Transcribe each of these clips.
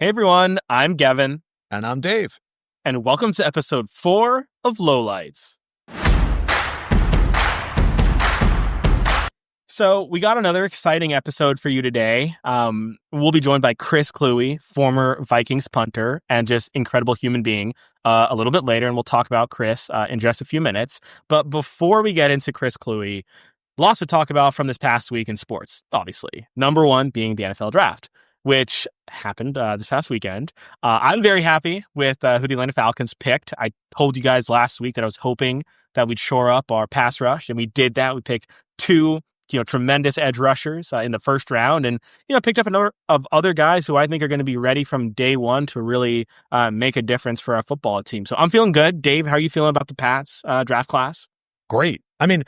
Hey everyone, I'm Gevin, And I'm Dave. and welcome to episode 4 of Lowlights. So we got another exciting episode for you today. We'll be joined by Chris Kluwe, former Vikings punter and just incredible human being, a little bit later, and we'll talk about Chris in just a few minutes. But before we get into Chris Kluwe, lots to talk about from this past week in sports, obviously. Number one being the NFL draft, which happened this past weekend. I'm very happy with who the Atlanta Falcons picked. I told you guys last week that I was hoping that we'd shore up our pass rush, and we did that. We picked two tremendous edge rushers in the first round, and picked up a number of other guys who I think are going to be ready from day one to really make a difference for our football team. So I'm feeling good. Dave, how are you feeling about the Pats draft class? Great. I mean,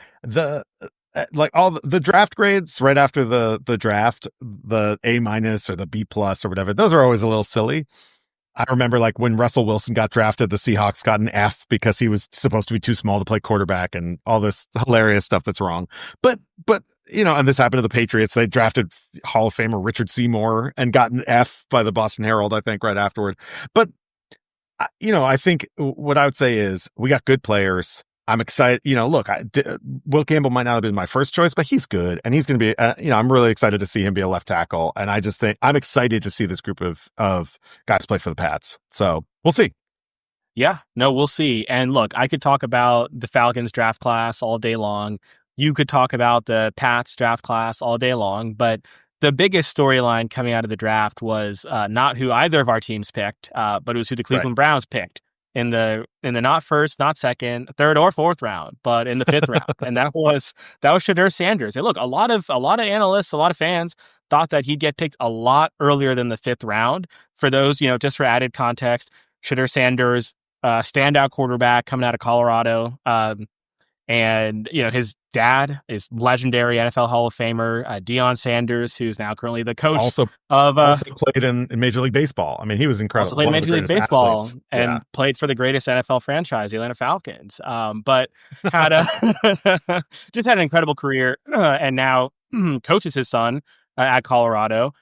all the draft grades right after the draft, the A- or the B+ or whatever, those are always a little silly. I remember when Russell Wilson got drafted, the Seahawks got an F because he was supposed to be too small to play quarterback and all this hilarious stuff that's wrong. But and this happened to the Patriots. They drafted Hall of Famer Richard Seymour and got an F by the Boston Herald, I think, right afterward. But I think what I would say is we got good players. I'm excited. Look, Will Campbell might not have been my first choice, but he's good. And he's going to be, I'm really excited to see him be a left tackle. And I just think I'm excited to see this group of guys play for the Pats. So we'll see. Yeah, no, we'll see. And look, I could talk about the Falcons draft class all day long. You could talk about the Pats draft class all day long. But the biggest storyline coming out of the draft was not who either of our teams picked, but it was who the Cleveland Browns picked in the not first, not second, third, or fourth round, but in the fifth round, and that was Shedeur Sanders. And look, a lot of analysts, a lot of fans thought that he'd get picked a lot earlier than the fifth round. For those, just for added context, Shedeur Sanders, standout quarterback coming out of Colorado, and his dad is legendary NFL Hall of Famer Deion Sanders, who's now currently the coach also played in Major League Baseball. I mean, he was incredible. Also played in Major League Baseball and played for the greatest NFL franchise, the Atlanta Falcons. But had just had an incredible career, and now coaches his son at Colorado.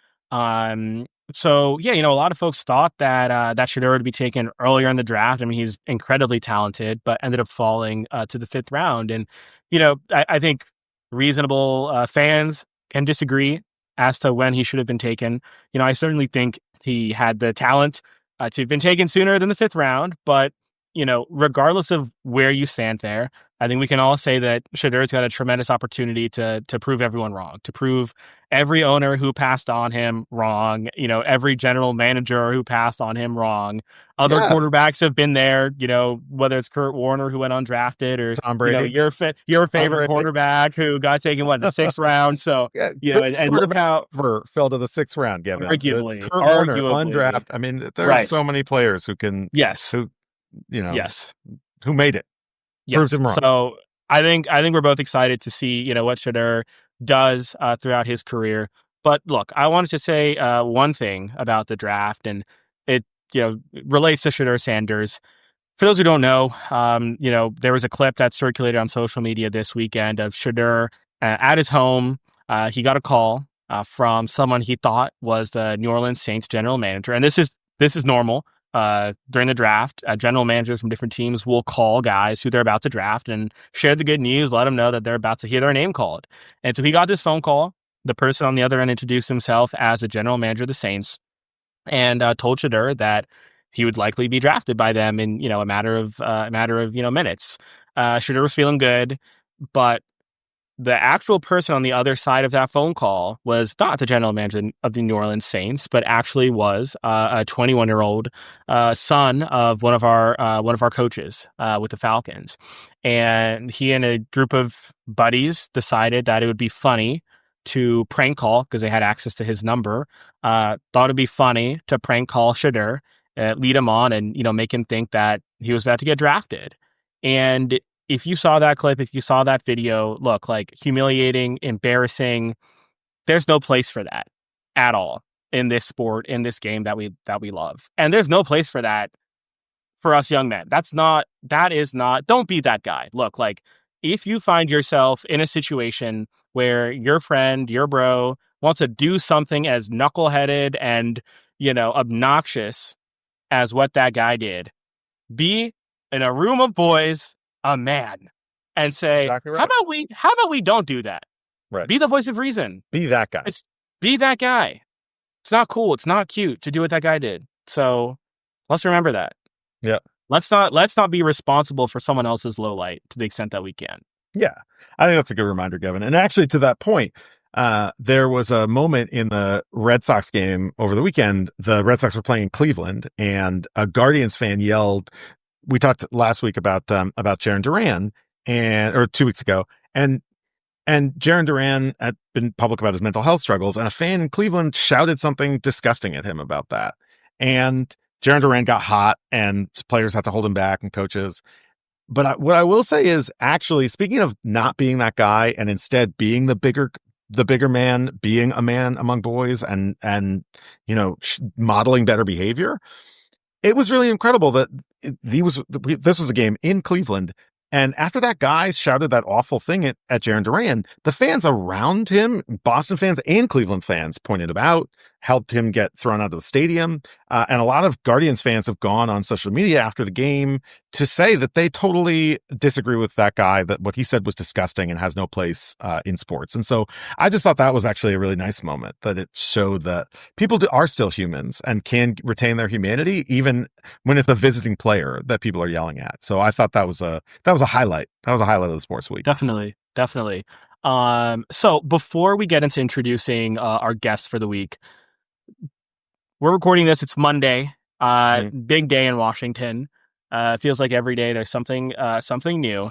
So yeah, a lot of folks thought that Shedeur would be taken earlier in the draft. I mean, he's incredibly talented, but ended up falling to the fifth round. And I think reasonable fans can disagree as to when he should have been taken. I certainly think he had the talent to have been taken sooner than the fifth round. But regardless of where you stand there, I think we can all say that Shedeur's got a tremendous opportunity to prove everyone wrong, to prove every owner who passed on him wrong, every general manager who passed on him wrong. Other quarterbacks have been there, whether it's Kurt Warner who went undrafted or Tom Brady, your favorite quarterback who got taken in the sixth round. So and look how fell to the sixth round, Gavin. Arguably, Kurt Warner undrafted. I mean, there are so many players who can who made it. Proved him wrong. So I think we're both excited to see, what Shedeur does throughout his career. But look, I wanted to say one thing about the draft, and it relates to Shedeur Sanders. For those who don't know, there was a clip that circulated on social media this weekend of Shedeur at his home. He got a call from someone he thought was the New Orleans Saints general manager, and this is normal. During the draft, general managers from different teams will call guys who they're about to draft and share the good news, let them know that they're about to hear their name called. And so he got this phone call. The person on the other end introduced himself as the general manager of the Saints and told Shedeur that he would likely be drafted by them in a matter of minutes. Shedeur was feeling good, but the actual person on the other side of that phone call was not the general manager of the New Orleans Saints, but actually was a 21-year-old son of one of our coaches with the Falcons. And he and a group of buddies decided that it would be funny to prank call, because they had access to his number, thought it'd be funny to prank call Shedeur, lead him on and, make him think that he was about to get drafted. And if you saw that clip, if you saw that video, look, humiliating, embarrassing, there's no place for that at all in this sport, in this game that we love. And there's no place for that for us young men. That is not, don't be that guy. Look, if you find yourself in a situation where your friend, your bro, wants to do something as knuckleheaded and, obnoxious as what that guy did, be in a room of boys a man and say, Exactly right. how about we don't do that? Right. Be the voice of reason. Be that guy. Be that guy. It's not cool. It's not cute to do what that guy did. So let's remember that. Yeah. Let's not be responsible for someone else's low light to the extent that we can. Yeah. I think that's a good reminder, Gevin. And actually, to that point, there was a moment in the Red Sox game over the weekend. The Red Sox were playing in Cleveland, and a Guardians fan yelled. We talked last week about Jaron Duran, or 2 weeks ago, and Jaron Duran had been public about his mental health struggles, and a fan in Cleveland shouted something disgusting at him about that, and Jaron Duran got hot, and players had to hold him back, and coaches. But what I will say is, actually, speaking of not being that guy and instead being the bigger man, being a man among boys, and modeling better behavior, it was really incredible that this was a game in Cleveland. And after that guy shouted that awful thing at Jaron Duran, the fans around him, Boston fans and Cleveland fans, pointed him out, helped him get thrown out of the stadium. And a lot of Guardians fans have gone on social media after the game to say that they totally disagree with that guy, that what he said was disgusting and has no place in sports. And so I just thought that was actually a really nice moment, that it showed that people are still humans and can retain their humanity, even when it's a visiting player that people are yelling at. So I thought that was a highlight. That was a highlight of the sports week. Definitely. So before we get into introducing our guests for the week, we're recording this. It's Monday. Big day in Washington. Feels like every day there's something new.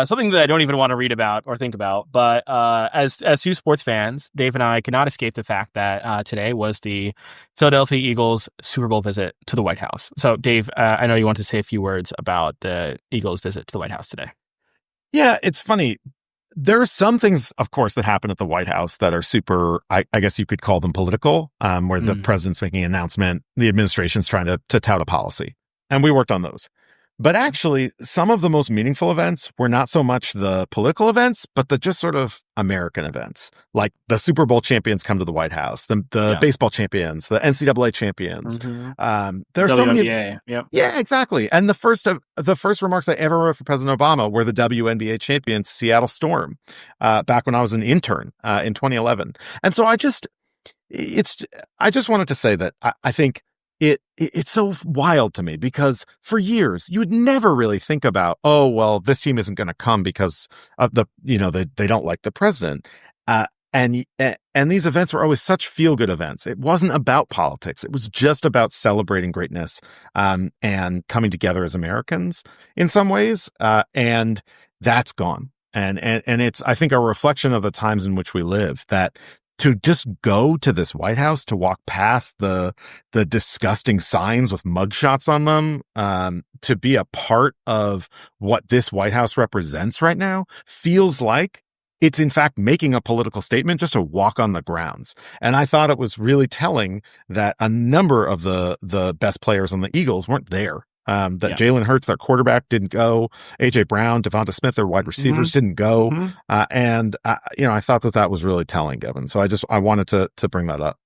Something that I don't even want to read about or think about. But as two sports fans, Dave and I could not escape the fact that today was the Philadelphia Eagles Super Bowl visit to the White House. So, Dave, I know you want to say a few words about the Eagles visit to the White House today. Yeah, it's funny. There are some things, of course, that happen at the White House that are super, I guess you could call them political, where the president's making an announcement, the administration's trying to tout a policy. And we worked on those. But actually, some of the most meaningful events were not so much the political events, but the just sort of American events, like the Super Bowl champions come to the White House, the baseball champions, the NCAA champions. There's so many. Yeah, exactly. And the first remarks I ever wrote for President Obama were the WNBA champions, Seattle Storm, back when I was an intern in 2011. And so I just wanted to say that I think it's so wild to me, because for years you would never really think about, oh, well, this team isn't going to come because of they don't like the president. And these events were always such feel-good events. It wasn't about politics. It was just about celebrating greatness, and coming together as Americans in some ways. And that's gone. And it's, I think, a reflection of the times in which we live, that to just go to this White House, to walk past the disgusting signs with mugshots on them, to be a part of what this White House represents right now, feels like it's in fact making a political statement just to walk on the grounds. And I thought it was really telling that a number of the best players on the Eagles weren't there. Jalen Hurts, their quarterback, didn't go. A.J. Brown, Devonta Smith, their wide receivers, didn't go. I thought that was really telling, Gevin. So I wanted to bring that up.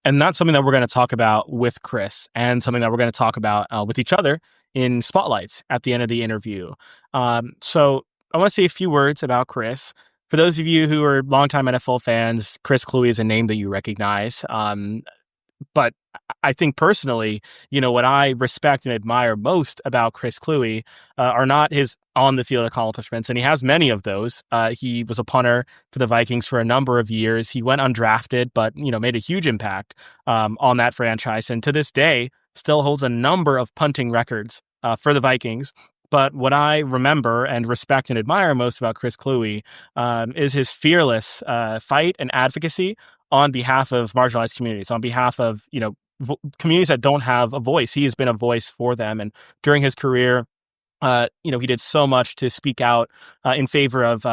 And that's something that we're going to talk about with Chris, and something that we're going to talk about with each other in Spotlights at the end of the interview. So I want to say a few words about Chris. For those of you who are longtime NFL fans, Chris Kluwe is a name that you recognize. But I think personally, what I respect and admire most about Chris Kluwe are not his on-the-field accomplishments, and he has many of those. He was a punter for the Vikings for a number of years. He went undrafted, but made a huge impact on that franchise, and to this day still holds a number of punting records for the Vikings. But what I remember and respect and admire most about Chris Kluwe is his fearless fight and advocacy on behalf of marginalized communities, on behalf of, communities that don't have a voice. He has been a voice for them. And during his career, he did so much to speak out in favor of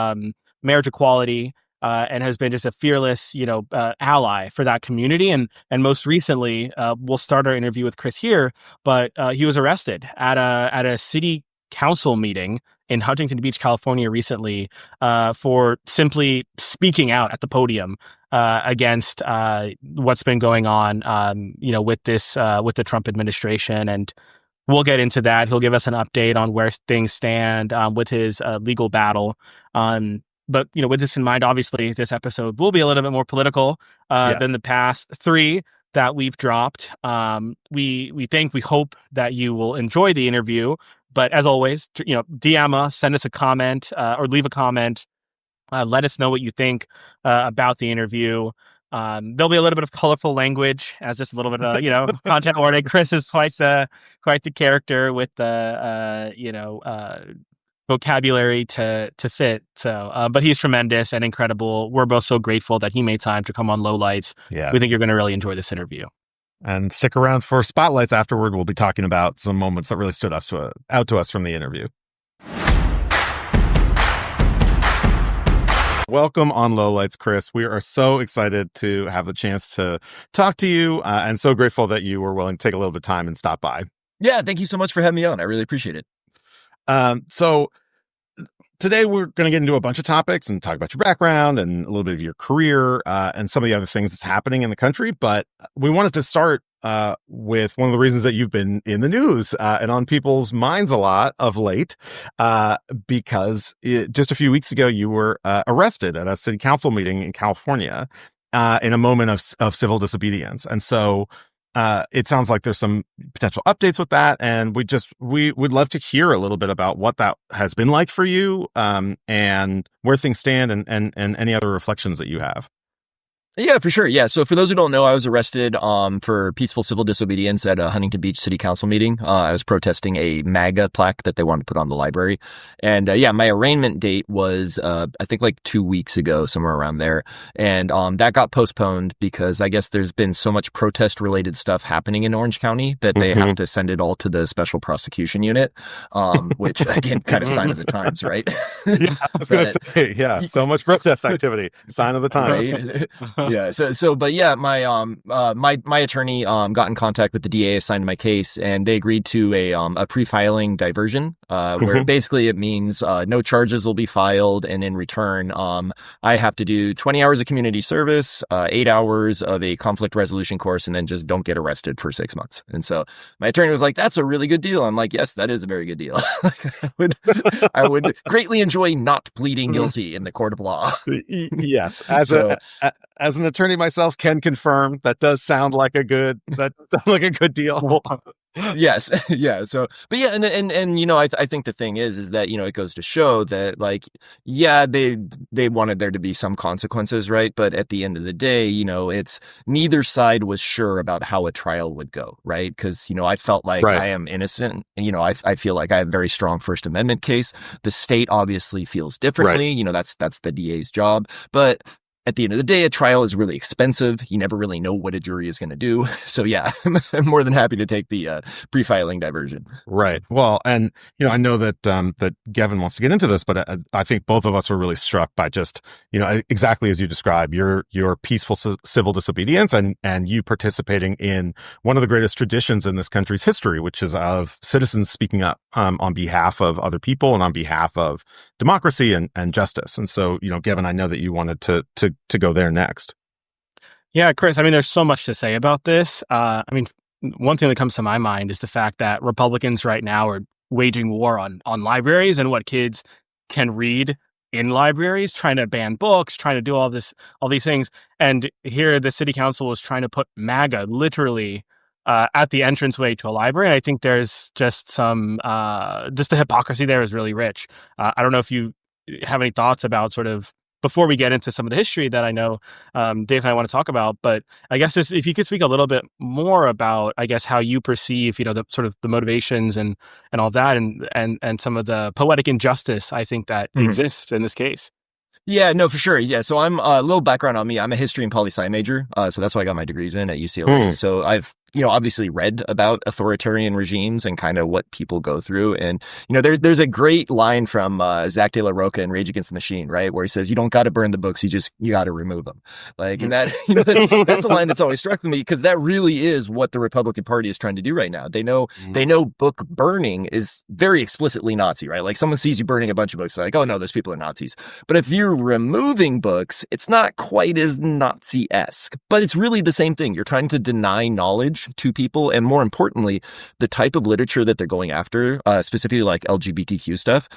marriage equality, and has been just a fearless, ally for that community. And most recently, we'll start our interview with Chris here, but he was arrested at a city council meeting in Huntington Beach, California recently, for simply speaking out at the podium against what's been going on, with this with the Trump administration. And we'll get into that. He'll give us an update on where things stand with his legal battle. But with this in mind, obviously, this episode will be a little bit more political than the past three that we've dropped. We hope that you will enjoy the interview. But as always, DM us, send us a comment, or leave a comment. Let us know what you think about the interview. There'll be a little bit of colorful language, as just a little bit of content warning. Chris is quite the character with the vocabulary to fit. So, but he's tremendous and incredible. We're both so grateful that he made time to come on Lowlights. Yeah, we think you're going to really enjoy this interview. And stick around for spotlights afterward. We'll be talking about some moments that really stood out to us from the interview. Welcome on Lowlights, Chris. We are so excited to have the chance to talk to you, and so grateful that you were willing to take a little bit of time and stop by. Yeah, thank you so much for having me on. I really appreciate it. So today we're going to get into a bunch of topics and talk about your background and a little bit of your career and some of the other things that's happening in the country. But we wanted to start with one of the reasons that you've been in the news and on people's minds a lot of late, because just a few weeks ago you were arrested at a city council meeting in California in a moment of civil disobedience. And so it sounds like there's some potential updates with that, and we would love to hear a little bit about what that has been like for you, and where things stand, and any other reflections that you have. Yeah, for sure. Yeah. So for those who don't know, I was arrested for peaceful civil disobedience at a Huntington Beach City Council meeting. I was protesting a MAGA plaque that they wanted to put on the library. And my arraignment date was, I think like 2 weeks ago, somewhere around there. And that got postponed because I guess there's been so much protest related stuff happening in Orange County that they have to send it all to the special prosecution unit, which again, kind of sign of the times, right? Yeah, I was going to say, yeah, so much protest activity, sign of the times. Right? Yeah. But yeah, my attorney got in contact with the DA assigned to my case, and they agreed to a pre-filing diversion, where basically it means no charges will be filed, and in return, I have to do 20 hours of community service, 8 hours of a conflict resolution course, and then just don't get arrested for 6 months. And so my attorney was like, "That's a really good deal." I'm like, "Yes, that is a very good deal." I would greatly enjoy not pleading guilty in the court of law. Yes, as an attorney myself, can confirm that does sound like a good deal. Yes. Yeah. So, but yeah, and I think the thing is that, it goes to show that, like, yeah, they wanted there to be some consequences, right? But at the end of the day, it's neither side was sure about how a trial would go, right? Because, I felt like I am innocent. I feel like I have a very strong First Amendment case. The state obviously feels differently. That's the DA's job. But at the end of the day, a trial is really expensive. You never really know what a jury is going to do. So yeah, I'm more than happy to take the pre-filing diversion. Right. Well, and I know that that Gevin wants to get into this, but I think both of us were really struck by just exactly as you describe your peaceful civil disobedience and you participating in one of the greatest traditions in this country's history, which is of citizens speaking up on behalf of other people and on behalf of democracy and justice. And so, Gevin, I know that you wanted to go there next. Yeah, Chris, there's so much to say about this. One thing that comes to my mind is the fact that Republicans right now are waging war on libraries and what kids can read in libraries, trying to ban books, trying to do all these things. And here the city council is trying to put MAGA literally at the entranceway to a library. And I think there's just just the hypocrisy there is really rich. I don't know if you have any thoughts about sort of, before we get into some of the history that I know Dave and I want to talk about, but I guess if you could speak a little bit more about, I guess, how you perceive, the sort of the motivations and all that, and some of the poetic injustice I think that exists in this case. Yeah, no, for sure. Yeah. So I'm a little background on me. I'm a history and poli-sci major. So that's what I got my degrees in at UCLA. So I've obviously read about authoritarian regimes and kind of what people go through. And, there's a great line from Zach De La Rocha in Rage Against the Machine, right? Where he says, you don't got to burn the books, you got to remove them. Like, and that, that's the line that's always struck me, because that really is what the Republican Party is trying to do right now. They know book burning is very explicitly Nazi, right? Like, someone sees you burning a bunch of books, like, oh no, those people are Nazis. But if you're removing books, it's not quite as Nazi-esque, but it's really the same thing. You're trying to deny knowledge to people, and more importantly, the type of literature that they're going after, specifically like LGBTQ stuff,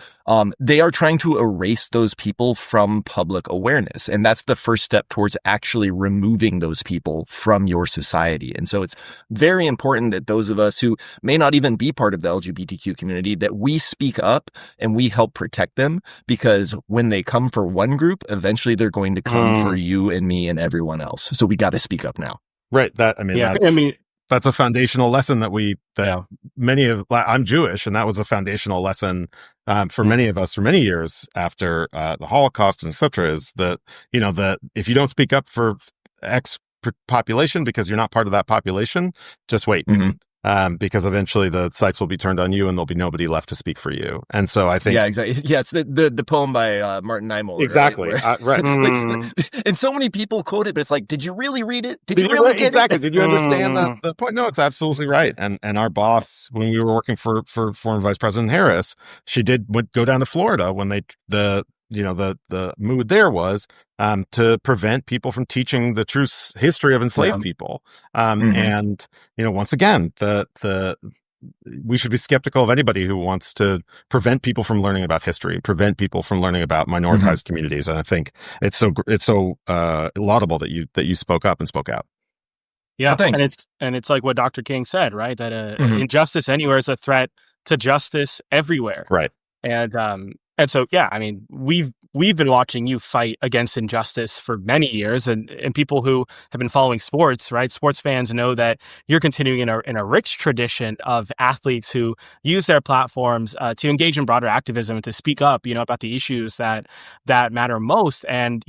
they are trying to erase those people from public awareness. And that's the first step towards actually removing those people from your society. And so it's very important that those of us who may not even be part of the LGBTQ community, that we speak up and we help protect them, because when they come for one group, eventually they're going to come for you and me and everyone else. So we got to speak up now. Right. That's a foundational lesson I'm Jewish, and that was a foundational lesson for many of us for many years after the Holocaust and et cetera, is that, that if you don't speak up for X population because you're not part of that population, just wait. Because eventually the sights will be turned on you and there'll be nobody left to speak for you. And so I think... Yeah, exactly. Yeah, it's the poem by Martin Niemöller. Exactly. Right. And so many people quote it, but it's like, did you really read it? Did you really get exactly. it? Did you understand the point? No, it's absolutely right. And our boss, when we were working for former Vice President Harris, she would go down to Florida when the mood there was to prevent people from teaching the true history of enslaved people. And, once again, we should be skeptical of anybody who wants to prevent people from learning about history, prevent people from learning about minoritized communities. And I think it's so laudable that you spoke up and spoke out. Yeah, thanks. And it's like what Dr. King said, right? That injustice anywhere is a threat to justice everywhere. Right. And so, yeah, I mean, we've been watching you fight against injustice for many years, and people who have been following sports, right? Sports fans know that you're continuing in a rich tradition of athletes who use their platforms to engage in broader activism and to speak up, about the issues that matter most. And,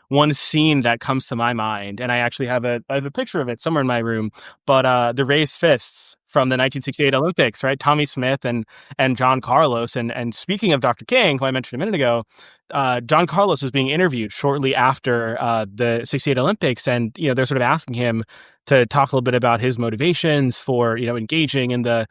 one scene that comes to my mind, and I actually have a picture of it somewhere in my room, but the raised fists from the 1968 Olympics, right? Tommy Smith and John Carlos. And speaking of Dr. King, who I mentioned a minute ago, John Carlos was being interviewed shortly after the 68 Olympics. And, they're sort of asking him to talk a little bit about his motivations for, engaging in the,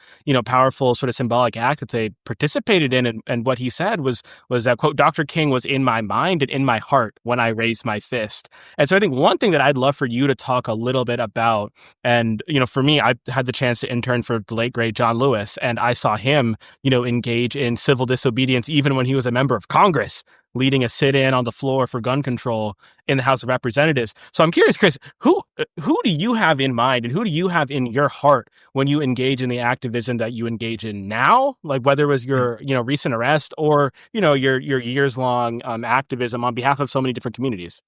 powerful sort of symbolic act that they participated in. And what he said was that, quote, Dr. King was in my mind and in my heart when I raised my fist. And so I think one thing that I'd love for you to talk a little bit about, and, for me, I had the chance to intern for the late, great John Lewis, and I saw him, engage in civil disobedience even when he was a member of Congress, leading a sit-in on the floor for gun control in the House of Representatives. So I'm curious, Chris, who do you have in mind and who do you have in your heart when you engage in the activism that you engage in now? Like whether it was your, recent arrest or, your years-long activism on behalf of so many different communities.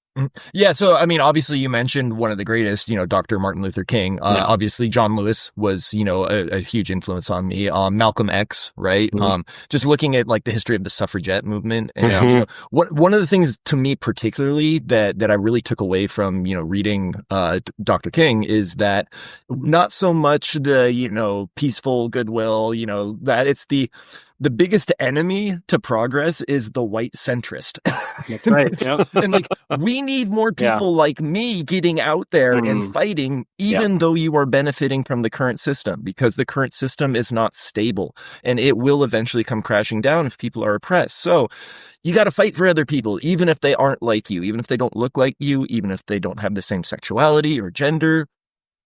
Yeah. So, I mean, obviously you mentioned one of the greatest, Dr. Martin Luther King. Obviously John Lewis was, a huge influence on me. Malcolm X, right? Just looking at like the history of the suffragette movement. And, one of the things to me particularly that I really took away from, reading Dr. King is that not so much the, peaceful goodwill, that it's the biggest enemy to progress is the white centrist. That's right. Yep. And like, we need more people like me getting out there and fighting, even though you are benefiting from the current system, because the current system is not stable and it will eventually come crashing down if people are oppressed. So you got to fight for other people, even if they aren't like you, even if they don't look like you, even if they don't have the same sexuality or gender.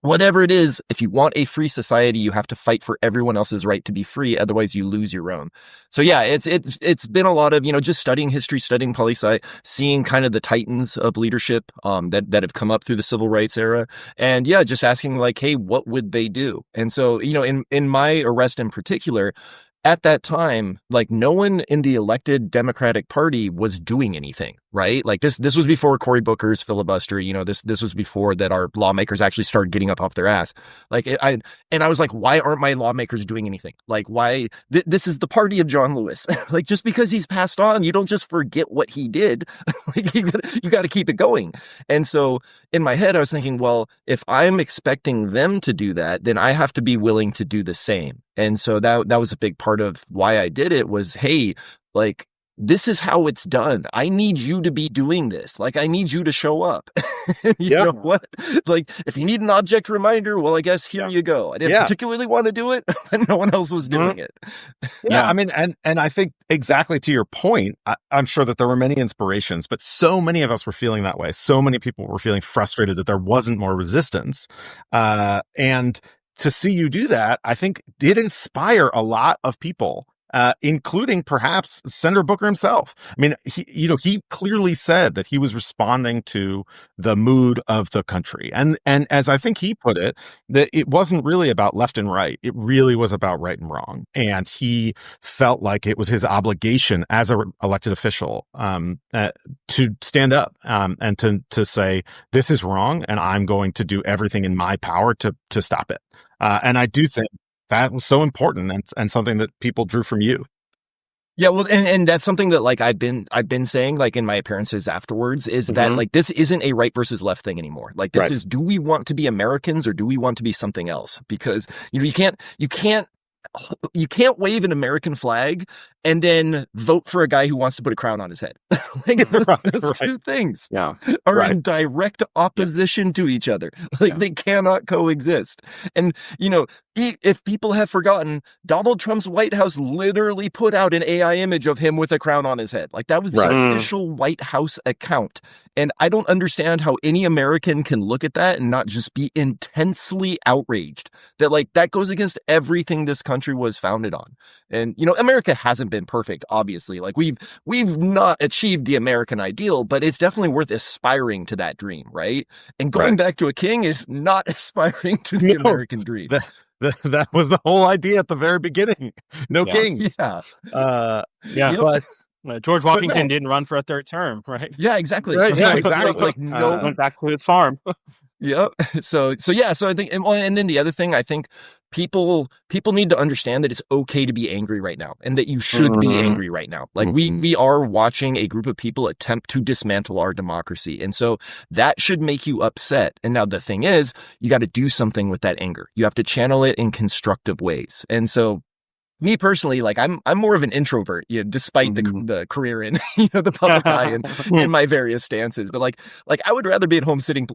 Whatever it is, if you want a free society, you have to fight for everyone else's right to be free. Otherwise, you lose your own. So yeah, it's been a lot of, just studying history, studying poli-sci, seeing kind of the titans of leadership that have come up through the civil rights era. And yeah, just asking like, hey, what would they do? And so, in my arrest in particular, at that time, like no one in the elected Democratic Party was doing anything, right? Like this was before Cory Booker's filibuster. This was before that our lawmakers actually started getting up off their ass. Like I was like, why aren't my lawmakers doing anything? Like why this is the party of John Lewis. Like just because he's passed on, you don't just forget what he did. Like you got to keep it going. And so in my head, I was thinking, well, if I'm expecting them to do that, then I have to be willing to do the same. And so that was a big part of why I did it was, hey, like, this is how it's done. I need you to be doing this. Like, I need you to show up. You know what? Like, if you need an object reminder, well, I guess here you go. I didn't particularly want to do it, but no one else was doing it. I mean, and I think exactly to your point, I'm sure that there were many inspirations, but so many of us were feeling that way. So many people were feeling frustrated that there wasn't more resistance. And to see you do that, I think did inspire a lot of people. Including perhaps Senator Booker himself. I mean, he clearly said that he was responding to the mood of the country. And as I think he put it, that it wasn't really about left and right. It really was about right and wrong. And he felt like it was his obligation as an elected official to stand up and to say, this is wrong, and I'm going to do everything in my power to stop it. And I do think that was so important and something that people drew from you. Yeah, well, and that's something that like I've been saying like in my appearances afterwards is that like this isn't a right versus left thing anymore. Like this is, do we want to be Americans or do we want to be something else? Because you can't wave an American flag and then vote for a guy who wants to put a crown on his head. Like those two things are in direct opposition to each other. Like they cannot coexist. And if people have forgotten, Donald Trump's White House literally put out an AI image of him with a crown on his head. Like that was the official White House account. And I don't understand how any American can look at that and not just be intensely outraged that like that goes against everything this country was founded on. And, America hasn't been perfect, obviously. Like we've not achieved the American ideal, but it's definitely worth aspiring to that dream, right? And going back to a king is not aspiring to the American dream. That was the whole idea at the very beginning. No kings. But George Washington didn't run for a third term, right? Yeah, exactly. Right, yeah, exactly. Like went back to his farm. Yep. So I think, and then the other thing, I think people need to understand that it's okay to be angry right now and that you should be angry right now. Like we are watching a group of people attempt to dismantle our democracy. And so that should make you upset. And now the thing is, you got to do something with that anger. You have to channel it in constructive ways. And so me personally, like I'm more of an introvert, despite the career in the public eye and in my various stances. But like I would rather be at home sitting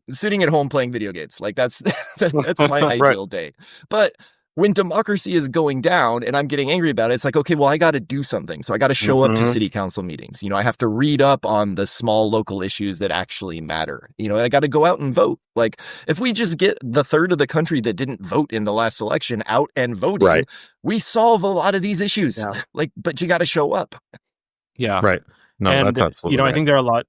at home playing video games. Like that's my ideal day. But when democracy is going down and I'm getting angry about it, it's like, okay, well, I got to do something. So I got to show up to city council meetings. I have to read up on the small local issues that actually matter. I got to go out and vote. Like if we just get the third of the country that didn't vote in the last election out and voting, we solve a lot of these issues. Yeah. Like, but you got to show up. Yeah. Right. No, and, that's absolutely I think there are a lot.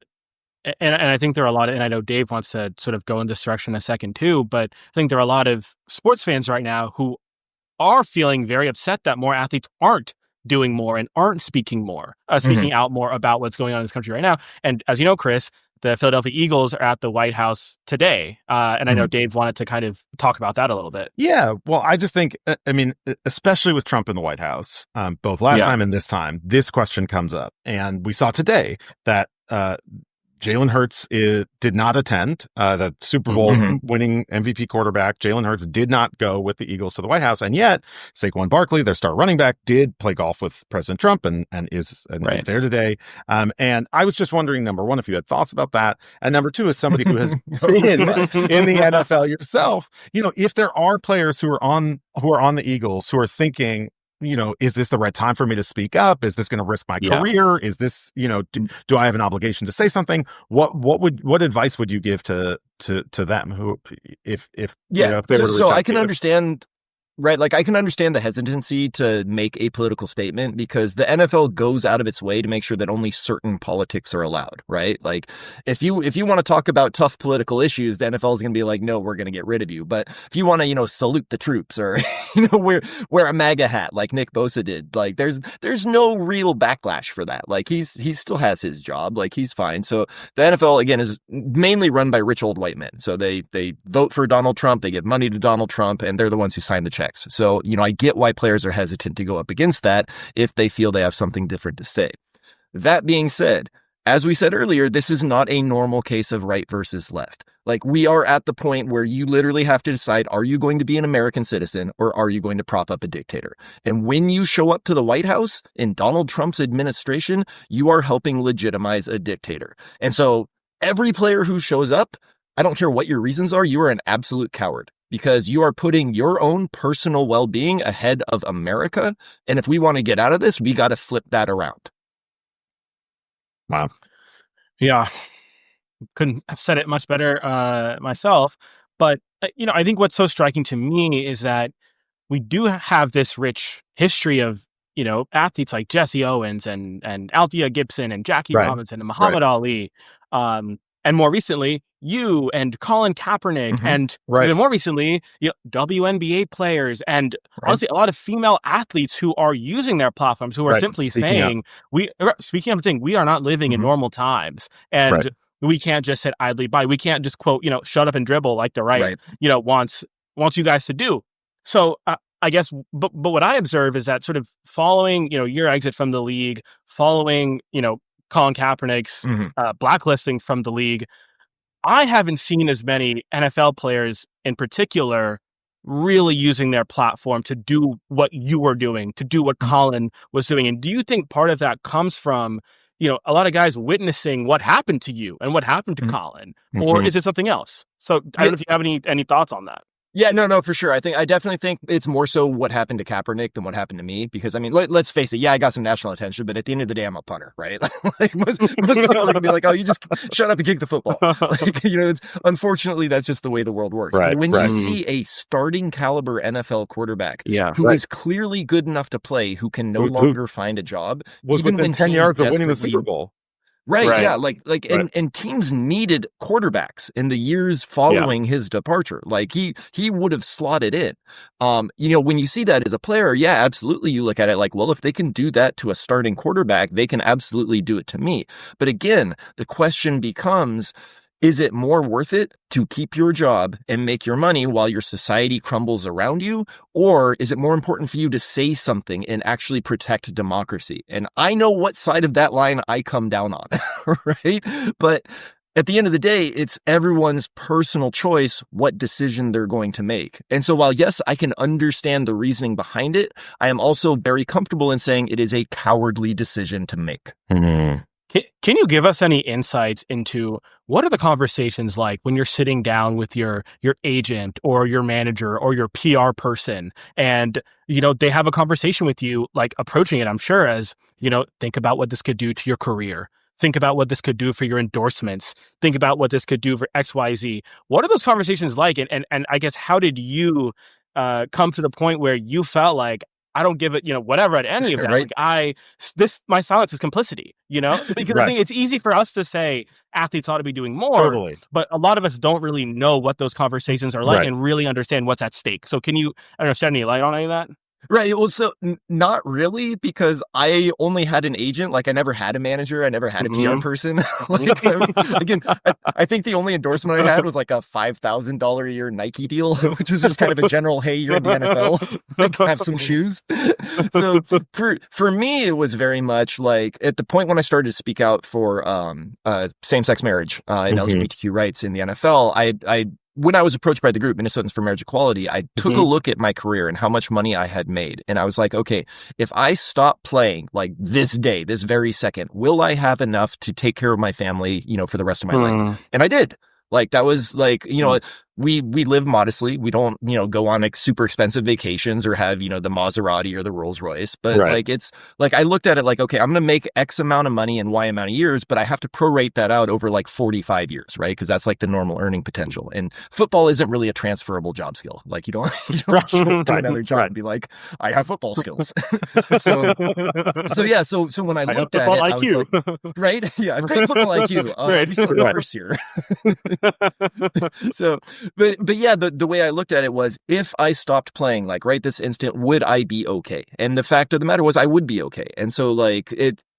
And I think there are a lot of, and I know Dave wants to sort of go in this direction in a second too, but I think there are a lot of sports fans right now who are feeling very upset that more athletes aren't doing more and aren't speaking out more about what's going on in this country right now. And as you know, Chris, the Philadelphia Eagles are at the White House today. And I know Dave wanted to kind of talk about that a little bit. Yeah. Well, I just think, especially with Trump in the White House, both last time and this time, this question comes up. And we saw today that Jalen Hurts did not attend. The Super Bowl winning MVP quarterback, Jalen Hurts, did not go with the Eagles to the White House. And yet, Saquon Barkley, their star running back, did play golf with President Trump and is there today. And I was just wondering, number one, if you had thoughts about that. And number two, as somebody who has been in the NFL yourself, if there are players who are on the Eagles who are thinking, is this the right time for me to speak up? Is this going to risk my career? Is this, do I have an obligation to say something? What advice would you give to them who, if they were to so I can understand Right. Like I can understand the hesitancy to make a political statement because the NFL goes out of its way to make sure that only certain politics are allowed. Right. Like if you want to talk about tough political issues, the NFL is going to be like, no, we're going to get rid of you. But if you want to, salute the troops or, wear a MAGA hat like Nick Bosa did, like there's no real backlash for that. Like he still has his job. Like he's fine. So the NFL, again, is mainly run by rich old white men. So they vote for Donald Trump. They give money to Donald Trump and they're the ones who sign the checks. So, I get why players are hesitant to go up against that if they feel they have something different to say. That being said, as we said earlier, this is not a normal case of right versus left. Like we are at the point where you literally have to decide, are you going to be an American citizen or are you going to prop up a dictator? And when you show up to the White House in Donald Trump's administration, you are helping legitimize a dictator. And so every player who shows up, I don't care what your reasons are, you are an absolute coward. Because you are putting your own personal well-being ahead of America. And if we want to get out of this, we got to flip that around. Wow. Yeah. Couldn't have said it much better myself. But, I think what's so striking to me is that we do have this rich history of, athletes like Jesse Owens and Althea Gibson and Jackie Robinson and Muhammad Ali. And more recently, you and Colin Kaepernick, and even more recently, WNBA players, and honestly, a lot of female athletes who are using their platforms, who are simply saying, we are not living in normal times, and we can't just sit idly by. We can't just quote, shut up and dribble like the right. Wants you guys to do. So I guess, but what I observe is that sort of following, your exit from the league, following, Colin Kaepernick's blacklisting from the league, I haven't seen as many NFL players in particular really using their platform to do what you were doing, to do what Colin was doing. And do you think part of that comes from, a lot of guys witnessing what happened to you and what happened to Colin, or is it something else? So I don't know if you have any thoughts on that. Yeah, no, for sure. I definitely think it's more so what happened to Kaepernick than what happened to me. Because I mean, let's face it. Yeah, I got some national attention, but at the end of the day, I'm a punter, right? Like most people are gonna be like, "Oh, you just shut up and kick the football." Like, unfortunately, that's just the way the world works. Right, when you see a starting caliber NFL quarterback who is clearly good enough to play, who can no longer find a job, was within 10 yards of winning the Super Bowl. Right. Yeah. And teams needed quarterbacks in the years following his departure. Like he would have slotted in. When you see that as a player, yeah, absolutely. You look at it like, well, if they can do that to a starting quarterback, they can absolutely do it to me. But again, the question becomes, is it more worth it to keep your job and make your money while your society crumbles around you? Or is it more important for you to say something and actually protect democracy? And I know what side of that line I come down on, right? But at the end of the day, it's everyone's personal choice what decision they're going to make. And so while, yes, I can understand the reasoning behind it, I am also very comfortable in saying it is a cowardly decision to make. Can you give us any insights into what are the conversations like when you're sitting down with your agent or your manager or your PR person and, they have a conversation with you, like approaching it, I'm sure, as, think about what this could do to your career. Think about what this could do for your endorsements. Think about what this could do for XYZ. What are those conversations like? And I guess, how did you come to the point where you felt like, I don't give it, whatever at any of that. Right. Like my silence is complicity, because I think it's easzy for us to say athletes ought to be doing more, but a lot of us don't really know what those conversations are like and really understand what's at stake. So can you shed any light on any of that? Right. Well, so not really, because I only had an agent. Like I never had a manager. I never had a PR person. I think the only endorsement I had was like a $5,000 a year Nike deal, which was just kind of a general, hey, you're in the NFL, have some shoes. So for me, it was very much like at the point when I started to speak out for same-sex marriage and LGBTQ rights in the NFL, when I was approached by the group Minnesotans for Marriage Equality, I took a look at my career and how much money I had made. And I was like, okay, if I stop playing like this day, this very second, will I have enough to take care of my family, for the rest of my life? And I did. Like that was like, we live modestly. We don't, go on like super expensive vacations or have, the Maserati or the Rolls Royce. But like, it's like, I looked at it like, okay, I'm going to make X amount of money in Y amount of years, but I have to prorate that out over like 45 years, right? Because that's like the normal earning potential. And football isn't really a transferable job skill. Like you don't try another job and be like, I have football skills. so yeah. So when I looked at it, IQ. I was like, right? Yeah, I've got football IQ. We still have numbers here. So, but yeah, the way I looked at it was, if I stopped playing, like right this instant, would I be okay? And the fact of the matter was, I would be okay. And so, like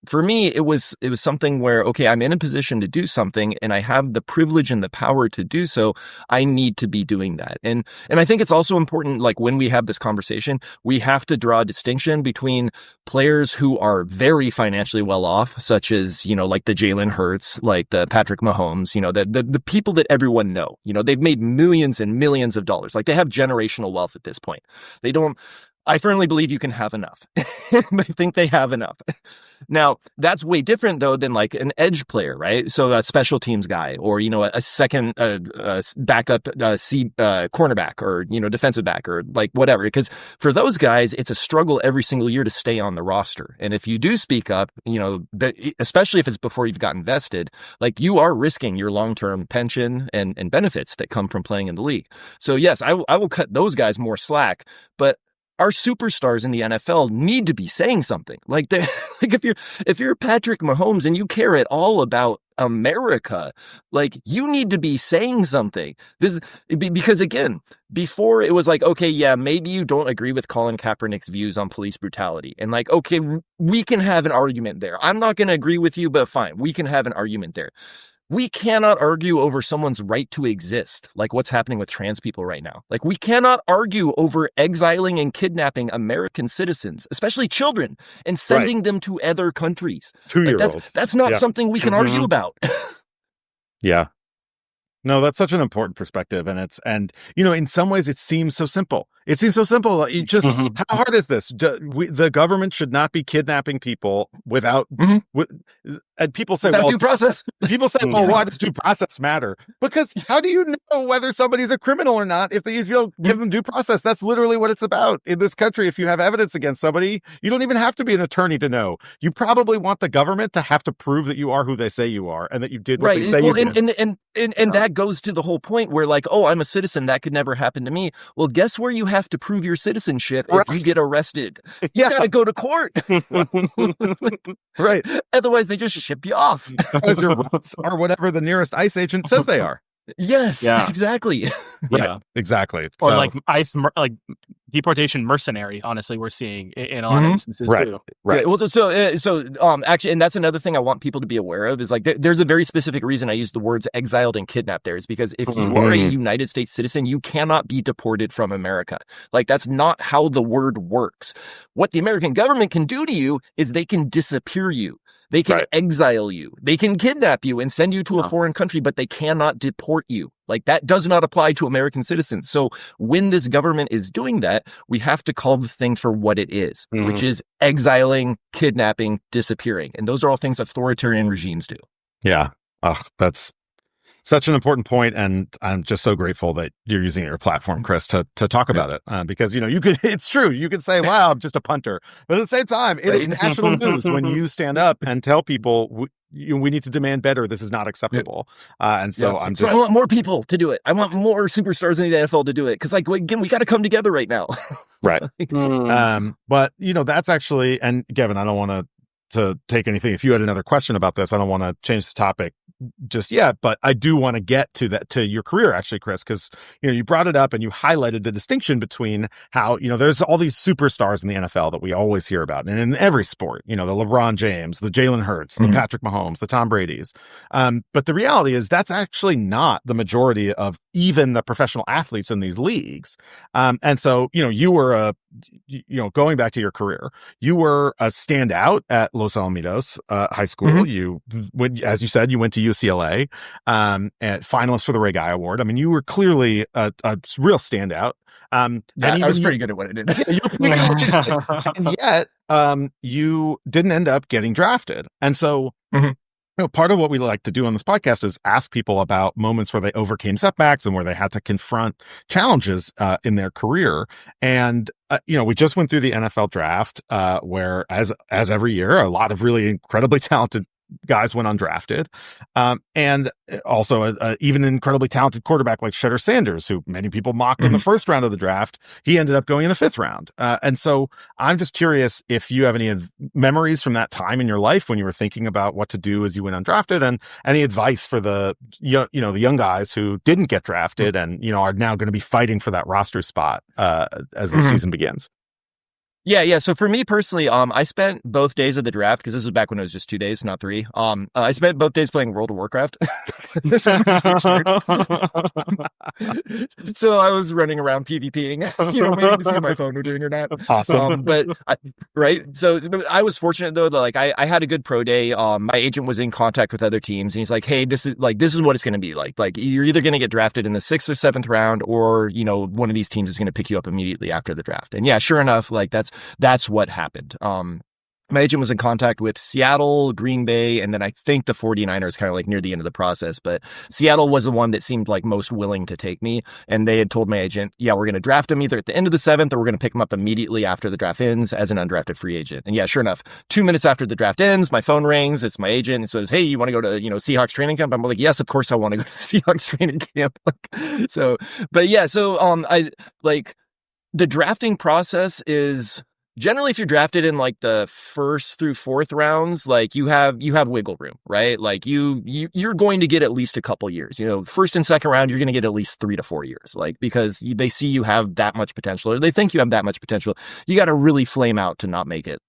for me, it was something where, okay, I'm in a position to do something and I have the privilege and the power to do so. I need to be doing that. And I think it's also important, like when we have this conversation, we have to draw a distinction between players who are very financially well off, such as, like the Jalen Hurts, like the Patrick Mahomes, the people that everyone know, they've made millions and millions of dollars. Like they have generational wealth at this point. I firmly believe you can have enough. I think they have enough. Now, that's way different, though, than like an edge player, right? So a special teams guy or, a second backup cornerback or, defensive back or like whatever. Because for those guys, it's a struggle every single year to stay on the roster. And if you do speak up, especially if it's before you've gotten vested, like you are risking your long-term pension and benefits that come from playing in the league. So yes, I will cut those guys more slack, but our superstars in the NFL need to be saying something. Like if you're Patrick Mahomes and you care at all about America, like you need to be saying something. Because again, before it was like, okay, yeah, maybe you don't agree with Colin Kaepernick's views on police brutality. And like, okay, we can have an argument there. I'm not going to agree with you, but fine. We can have an argument there. We cannot argue over someone's right to exist, like what's happening with trans people right now. Like we cannot argue over exiling and kidnapping American citizens, especially children, and sending them to other countries. 2-year-olds. That's not something we can argue about. Yeah. No, that's such an important perspective. And in some ways it seems so simple. It seems so simple. How hard is this? The government should not be kidnapping people without, and people say, due process. People say, well, why does due process matter? Because how do you know whether somebody's a criminal or not if you'll give them due process? That's literally what it's about in this country. If you have evidence against somebody, you don't even have to be an attorney to know. You probably want the government to have to prove that you are who they say you are and that you did what they say you did. And that goes to the whole point where like, oh, I'm a citizen. That could never happen to me. Well, guess where you have to prove your citizenship if you get arrested? You gotta go to court. Right. Otherwise, they just ship you off. Because your rights are whatever the nearest ICE agent says they are. Yes, exactly. Right, exactly. Or like ICE, like deportation mercenary. Honestly, we're seeing in a lot of instances too. Right. Yeah, well, so actually, and that's another thing I want people to be aware of is like there's a very specific reason I use the words exiled and kidnapped there is because if you are a United States citizen, you cannot be deported from America. Like that's not how the word works. What the American government can do to you is they can disappear you. They can exile you. They can kidnap you and send you to a foreign country, but they cannot deport you. Like that does not apply to American citizens. So when this government is doing that, we have to call the thing for what it is, which is exiling, kidnapping, disappearing. And those are all things authoritarian regimes do. Yeah. That's such an important point, and I'm just so grateful that you're using your platform, Chris, to talk about it. Because it's true. You could say, "Wow, I'm just a punter," but at the same time, it is national news when you stand up and tell people we need to demand better. This is not acceptable. And so so I want more people to do it. I want more superstars in the NFL to do it because, like, again, we got to come together right now. Right. But that's actually, and Gevin, I don't want to take anything. If you had another question about this, I don't want to change the topic just yet, but I do want to get to your career actually, Chris, because you brought it up and you highlighted the distinction between how there's all these superstars in the NFL that we always hear about, and in every sport, the LeBron James, the Jalen Hurts, the Patrick Mahomes, the Tom Brady's. But the reality is that's actually not the majority of even the professional athletes in these leagues. And so you were going back to your career, you were a standout at Los Alamitos High School. You as you said, you went to UCLA, and finalist for the Ray Guy Award. I mean, you were clearly a real standout. I was pretty good at what I did. You were pretty good. And yet, you didn't end up getting drafted. And so part of what we like to do on this podcast is ask people about moments where they overcame setbacks and where they had to confront challenges in their career. And we just went through the NFL draft, where as every year, a lot of really incredibly talented guys went undrafted. And also even an incredibly talented quarterback like Shedeur Sanders, who many people mocked in the first round of the draft. He ended up going in the 5th round. And so I'm just curious if you have any memories from that time in your life when you were thinking about what to do as you went undrafted, and any advice for the young guys who didn't get drafted and, are now going to be fighting for that roster spot as the season begins. Yeah. So for me personally, I spent both days of the draft, because this was back when it was just 2 days, not 3. I spent both days playing World of Warcraft. So I was running around PvPing, waiting to see if my phone were doing or not. Awesome. Right. So I was fortunate though that I had a good pro day. My agent was in contact with other teams, and he's like, "Hey, this is what it's going to be like. Like, you're either going to get drafted in the 6th or 7th round, or one of these teams is going to pick you up immediately after the draft." And yeah, sure enough, that's what happened. My agent was in contact with Seattle, Green Bay, and then I think the 49ers kind of near the end of the process. But Seattle was the one that seemed most willing to take me. And they had told my agent, yeah, we're going to draft him either at the end of the 7th, or we're going to pick him up immediately after the draft ends as an undrafted free agent. And yeah, sure enough, 2 minutes after the draft ends, my phone rings. It's my agent. It says, "Hey, you want to go to, Seahawks training camp?" I'm like, yes, of course I want to go to Seahawks training camp. The drafting process is, generally, if you're drafted in the 1st through 4th rounds, you have wiggle room, right? You're going to get at least a couple years. 1st and 2nd round, you're going to get at least 3 to 4 years, because they see you have that much potential, or they think you have that much potential. You got to really flame out to not make it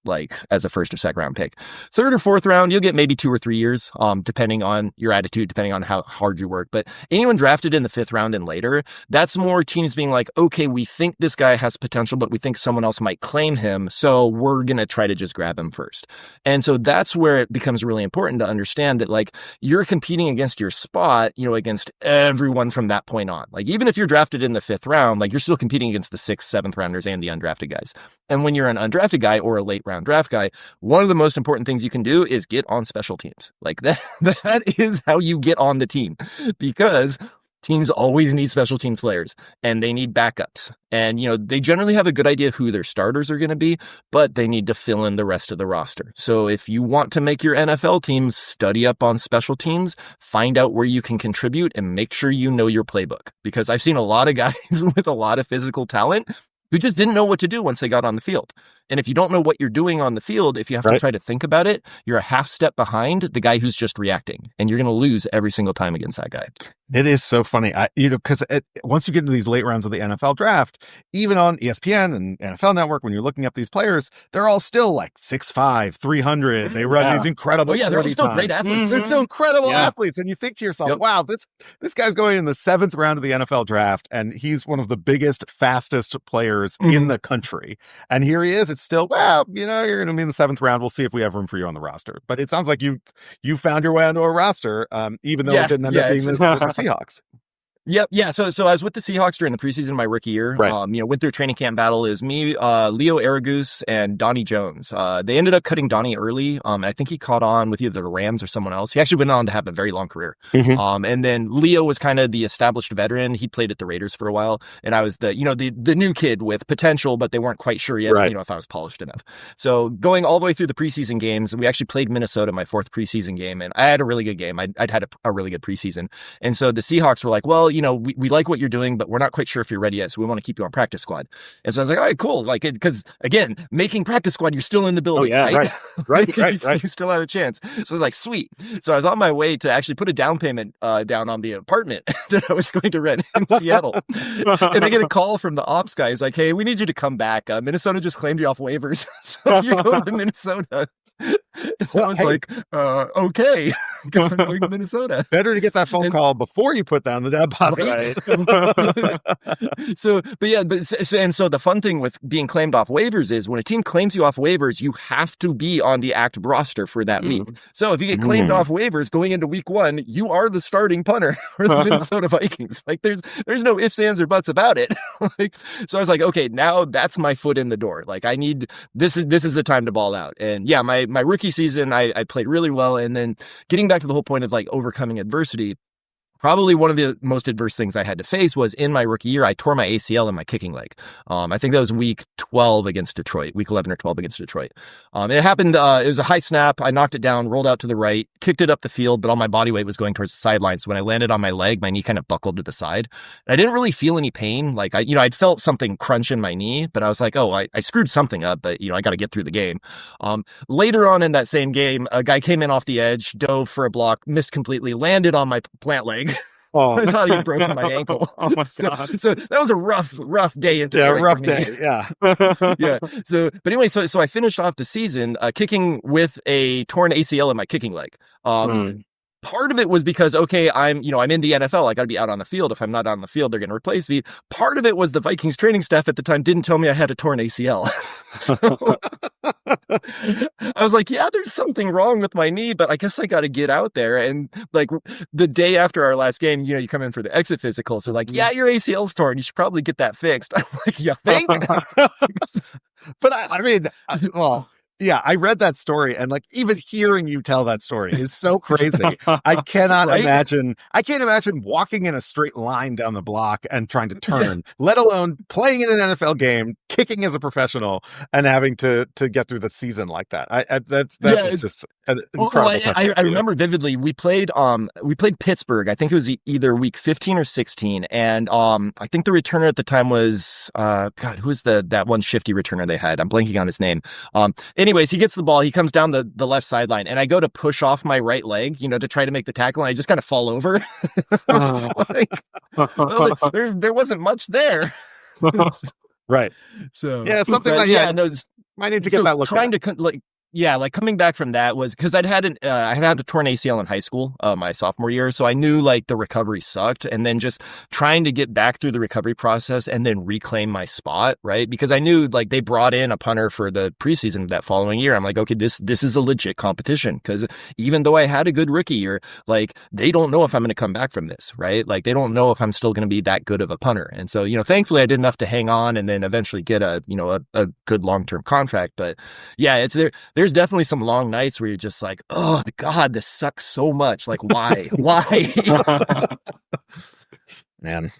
as a 1st or 2nd round pick. 3rd or 4th round, you'll get maybe 2 or 3 years, depending on your attitude, depending on how hard you work. But anyone drafted in the 5th round and later, that's more teams being like, okay, we think this guy has potential, but we think someone else might claim him, so we're going to try to just grab him first. And so that's where it becomes really important to understand that you're competing against your spot, against everyone from that point on. Even if you're drafted in the 5th round, you're still competing against the 6th, 7th rounders and the undrafted guys. And when you're an undrafted guy or a late round draft guy, one of the most important things you can do is get on special teams. That is how you get on the team, because teams always need special teams players, and they need backups. And, they generally have a good idea who their starters are going to be, but they need to fill in the rest of the roster. So if you want to make your NFL team, study up on special teams, find out where you can contribute, and make sure you know your playbook. Because I've seen a lot of guys with a lot of physical talent who just didn't know what to do once they got on the field. And if you don't know what you're doing on the field, if you have to try to think about it, you're a half step behind the guy who's just reacting, and you're going to lose every single time against that guy. It is so funny, because once you get into these late rounds of the NFL draft, even on ESPN and NFL Network, when you're looking up these players, they're all still 6'5", 300. They run these incredible. Oh yeah, they're still great athletes. They're still incredible athletes, and you think to yourself, "Wow, this guy's going in the 7th round of the NFL draft, and he's one of the biggest, fastest players in the country." And here he is. It's still, you're going to be in the 7th round. We'll see if we have room for you on the roster. But it sounds like you found your way onto a roster, even though it didn't end up being the Seahawks. Yep. Yeah. So I was with the Seahawks during the preseason my rookie year. Right. Went through a training camp battle. Is me, Leo Aragus, and Donnie Jones. They ended up cutting Donnie early. I think he caught on with either the Rams or someone else. He actually went on to have a very long career. And then Leo was kind of the established veteran. He played at the Raiders for a while, and I was the new kid with potential, but they weren't quite sure yet, if I was polished enough. So going all the way through the preseason games, we actually played Minnesota my 4th preseason game, and I had a really good game. I'd had a really good preseason, and so the Seahawks were like, well, we like what you're doing, but we're not quite sure if you're ready yet, so we want to keep you on practice squad. And so I was like, all right, cool. Because again, making practice squad, you're still in the building. Oh, yeah, right. You still have a chance. So I was like, sweet. So I was on my way to actually put a down payment down on the apartment that I was going to rent in Seattle. And I get a call from the ops guy. He's like, hey, we need you to come back. Minnesota just claimed you off waivers. So you're going to Minnesota. And I was like, okay, guess I'm going to Minnesota. Better to get that phone call before you put down the deposit. Right? So the fun thing with being claimed off waivers is when a team claims you off waivers, you have to be on the active roster for that week. So if you get claimed off waivers going into week 1, you are the starting punter for the Minnesota Vikings. There's no ifs, ands, or buts about it. So I was like, okay, now that's my foot in the door. I need this is the time to ball out. And yeah, my rookie season, I played really well. And then getting back to the whole point of like overcoming adversity, probably one of the most adverse things I had to face was in my rookie year, I tore my ACL in my kicking leg. I think that was week 12 against Detroit, week 11 or 12 against Detroit. It happened, it was a high snap. I knocked it down, rolled out to the right, kicked it up the field, but all my body weight was going towards the sideline. So when I landed on my leg, my knee kind of buckled to the side. I didn't really feel any pain. Like I'd felt something crunch in my knee, but I was like, oh, I screwed something up, but I got to get through the game. Later on in that same game, a guy came in off the edge, dove for a block, missed completely, landed on my plant leg. Oh. I thought he'd broken my ankle. Oh my God. So that was a rough day into rough day. Yeah. Yeah. But anyway, so I finished off the season kicking with a torn ACL in my kicking leg. Part of it was because, okay, I'm in the NFL. I got to be out on the field. If I'm not out on the field, they're going to replace me. Part of it was the Vikings training staff at the time didn't tell me I had a torn ACL. So I was like, yeah, there's something wrong with my knee, but I guess I got to get out there. And like the day after our last game, you come in for the exit physical. So like, yeah, your ACL's torn. You should probably get that fixed. I'm like, you think? But I mean, well, yeah, I read that story, and like even hearing you tell that story is so crazy. I cannot imagine. I can't imagine walking in a straight line down the block and trying to turn, let alone playing in an NFL game, kicking as a professional, and having to get through the season like that. That's just an incredible. I remember vividly. We played Pittsburgh. I think it was either week 15 or 16, and I think the returner at the time was who was that one shifty returner they had? I'm blanking on his name. Anyways, he gets the ball. He comes down the left sideline, and I go to push off my right leg, to try to make the tackle, and I just kind of fall over. There wasn't much there. Right. So yeah, something like yeah, no. I need to get that look. Trying to coming back from that was because I had a torn ACL in high school, my sophomore year. So I knew like the recovery sucked, and then just trying to get back through the recovery process and then reclaim my spot, right? Because I knew like they brought in a punter for the preseason that following year. I'm like, okay, this is a legit competition, because even though I had a good rookie year, like they don't know if I'm going to come back from this, right? Like they don't know if I'm still going to be that good of a punter. And so, thankfully I did enough to hang on and then eventually get a good long-term contract. But yeah, there's definitely some long nights where you're just like, oh God, this sucks so much. Like, why? Man.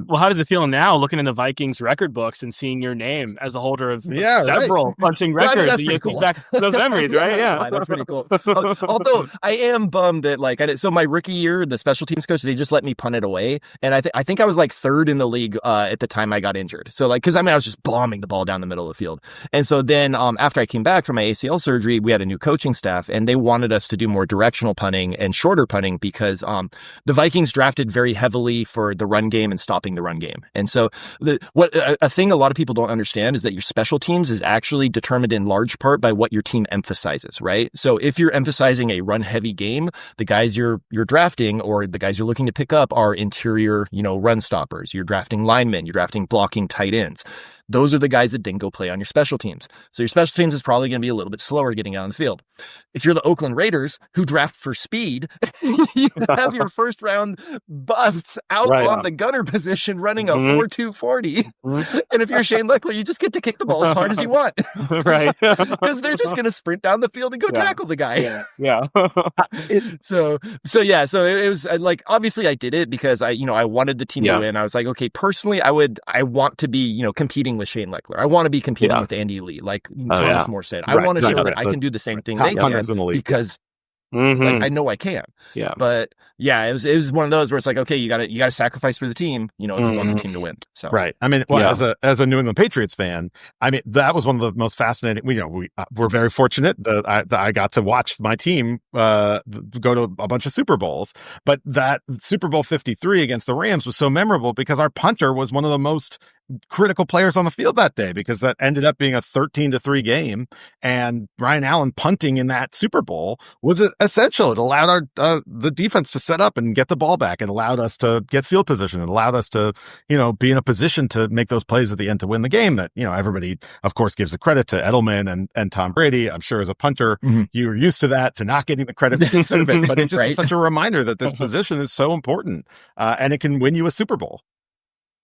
Well, how does it feel now looking in the Vikings record books and seeing your name as a holder of several punching records? That's pretty cool. Back to those memories, right? Yeah. That's pretty cool. Although I am bummed that so my rookie year, the special teams coach, they just let me punt it away. And I think I was like third in the league at the time I got injured. So like, cause I was just bombing the ball down the middle of the field. And so then after I came back from my ACL surgery, we had a new coaching staff, and they wanted us to do more directional punting and shorter punting because the Vikings drafted very heavily for the run game and stopping the run game. And so a thing a lot of people don't understand is that your special teams is actually determined in large part by what your team emphasizes, right? So if you're emphasizing a run heavy game, the guys you're drafting or the guys you're looking to pick up are interior, run stoppers. You're drafting linemen, you're drafting blocking tight ends. Those are the guys that didn't go play on your special teams. So your special teams is probably going to be a little bit slower getting out on the field. If you're the Oakland Raiders, who draft for speed, you have your first round busts out on the gunner position running a 4.2 40. And if you're Shane Leckler, you just get to kick the ball as hard as you want. Right. Because they're just going to sprint down the field and go tackle the guy. Yeah. So it was like, obviously I did it because I wanted the team to win. I was like, okay, personally, I want to be, competing with Shane Leckler. I want to be competing with Andy Lee, like Thomas More said. I want to show that I can do the same thing they can because like, I know I can. Yeah. But yeah, it was one of those where it's like, okay, you gotta sacrifice for the team, if you want the team to win. So right. I mean, as a New England Patriots fan, I mean, that was one of the most fascinating. We're very fortunate that I got to watch my team go to a bunch of Super Bowls, but that Super Bowl 53 against the Rams was so memorable because our punter was one of the most critical players on the field that day, because that ended up being a 13-3 game, and Brian Allen punting in that Super Bowl was essential. It allowed the defense to set up and get the ball back. It allowed us to get field position. It allowed us to, be in a position to make those plays at the end to win the game that, everybody, of course, gives the credit to Edelman and Tom Brady. I'm sure as a punter, you were used to that, to not getting the credit for some of it, but it just was such a reminder that this position is so important, and it can win you a Super Bowl.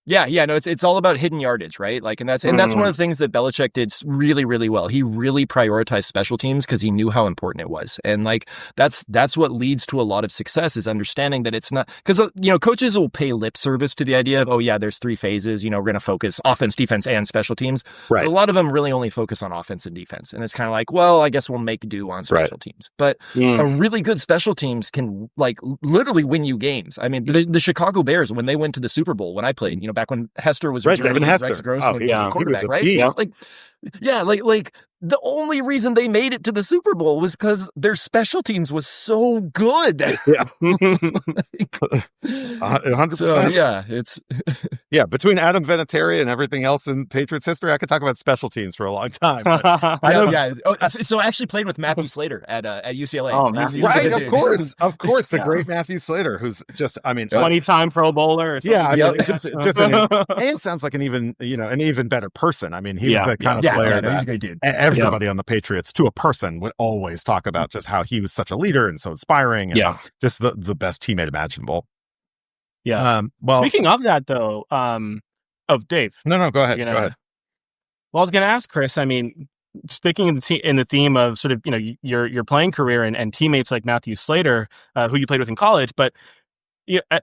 Yeah, no, it's all about hidden yardage, right? Like, and that's one of the things that Belichick did really, really well. He really prioritized special teams because he knew how important it was, and like that's what leads to a lot of success is understanding that it's not because coaches will pay lip service to the idea of there's 3 phases. We're going to focus offense, defense, and special teams. Right. But a lot of them really only focus on offense and defense, and it's kind of like, well, I guess we'll make do on special teams. But a really good special teams can like literally win you games. I mean, the Chicago Bears when they went to the Super Bowl when I played, back when Hester was Gevin Hester. Rex Grossman was the quarterback, right? Like the only reason they made it to the Super Bowl was because their special teams was so good. Yeah, 100%. So, yeah, it's between Adam Vinatieri and everything else in Patriots history, I could talk about special teams for a long time. So I actually played with Matthew Slater at UCLA. Oh, he's right, of course, the great Matthew Slater, who's just 20-time Pro Bowler. Or and sounds like an even better person. I mean, he was the kind of player that he's a great dude. Everybody on the Patriots, to a person, would always talk about just how he was such a leader and so inspiring, and just the best teammate imaginable. Yeah. Well, speaking of that, though, Dave. No, go ahead. Go ahead. Well, I was going to ask Chris. I mean, sticking in the theme of sort of your playing career and teammates like Matthew Slater, who you played with in college, but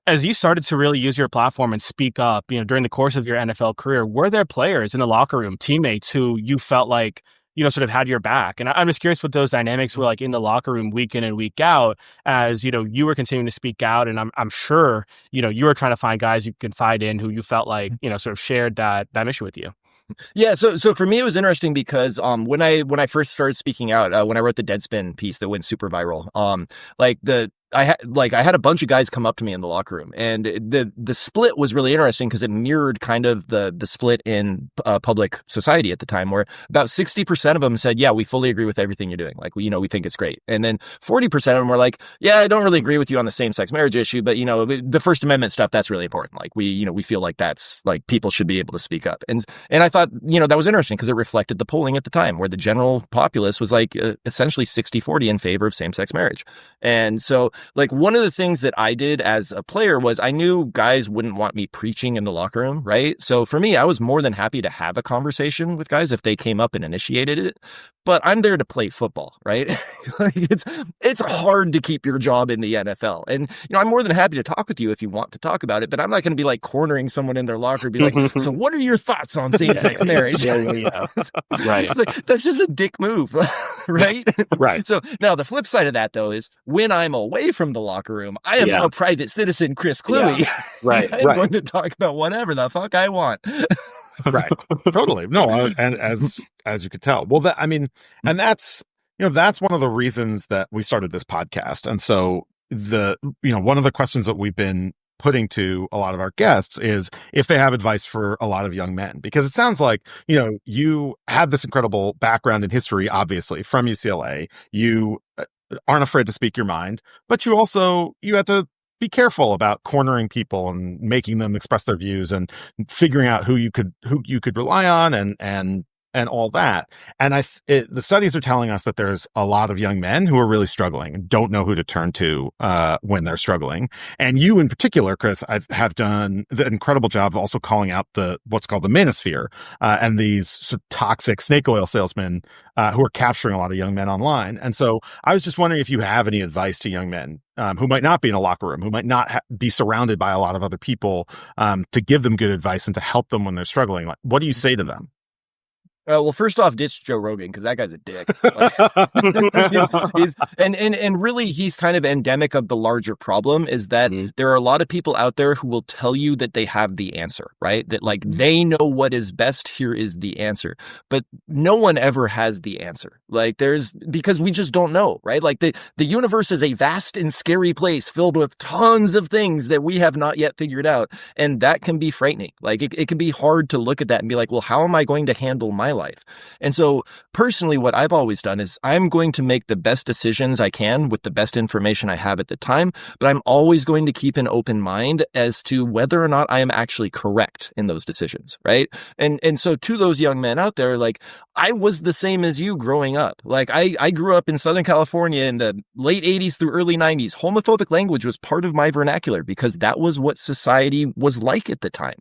as you started to really use your platform and speak up, during the course of your NFL career, were there players in the locker room, teammates who you felt like, sort of had your back? And I'm just curious what those dynamics were like in the locker room week in and week out as, you were continuing to speak out. And I'm sure, you were trying to find guys you could confide in who you felt like, sort of shared that mission with you. Yeah, so for me it was interesting because when I first started speaking out, when I wrote the Deadspin piece that went super viral, I had a bunch of guys come up to me in the locker room, and the split was really interesting because it mirrored kind of the split in public society at the time, where about 60% of them said, "Yeah, we fully agree with everything you're doing. Like, we think it's great," and then 40% of them were like, "Yeah, I don't really agree with you on the same-sex marriage issue, but the First Amendment stuff, that's really important. Like, we feel like that's like people should be able to speak up." And I thought that was interesting because it reflected the polling at the time, where the general populace was like essentially 60-40 in favor of same-sex marriage, and so. Like, one of the things that I did as a player was I knew guys wouldn't want me preaching in the locker room, right? So for me, I was more than happy to have a conversation with guys if they came up and initiated it. But I'm there to play football, right? It's hard to keep your job in the NFL. And, I'm more than happy to talk with you if you want to talk about it, but I'm not going to be like cornering someone in their locker and be like, "So what are your thoughts on same-sex marriage?" Right. It's like, that's just a dick move, right? Right. So now the flip side of that, though, is when I'm away from the locker room, I am now private citizen Chris Kluwe. Yeah. Right. I'm going to talk about whatever the fuck I want. Right. Totally. No, and as you could tell. Well, and that's one of the reasons that we started this podcast. And so one of the questions that we've been putting to a lot of our guests is if they have advice for a lot of young men, because it sounds like, you had this incredible background in history, obviously from UCLA. You aren't afraid to speak your mind, but you had to be careful about cornering people and making them express their views and figuring out who you could rely on and all that. And the studies are telling us that there's a lot of young men who are really struggling and don't know who to turn to when they're struggling. And you in particular, Chris, have done the incredible job of also calling out what's called the manosphere and these sort of toxic snake oil salesmen who are capturing a lot of young men online. And so I was just wondering if you have any advice to young men who might not be in a locker room, who might not be surrounded by a lot of other people, to give them good advice and to help them when they're struggling. Like, what do you say to them? Well, first off, ditch Joe Rogan because that guy's a dick. And really, he's kind of endemic of the larger problem is that there are a lot of people out there who will tell you that they have the answer, right? That like they know what is best. Here is the answer, but no one ever has the answer. Like because we just don't know, right? Like the universe is a vast and scary place filled with tons of things that we have not yet figured out, and that can be frightening. Like it can be hard to look at that and be like, well, how am I going to handle my life? And so personally, what I've always done is I'm going to make the best decisions I can with the best information I have at the time, but I'm always going to keep an open mind as to whether or not I am actually correct in those decisions, right? And so to those young men out there, like I was the same as you growing up. Like I grew up in Southern California in the late 80s through early 90s. Homophobic language was part of my vernacular because that was what society was like at the time.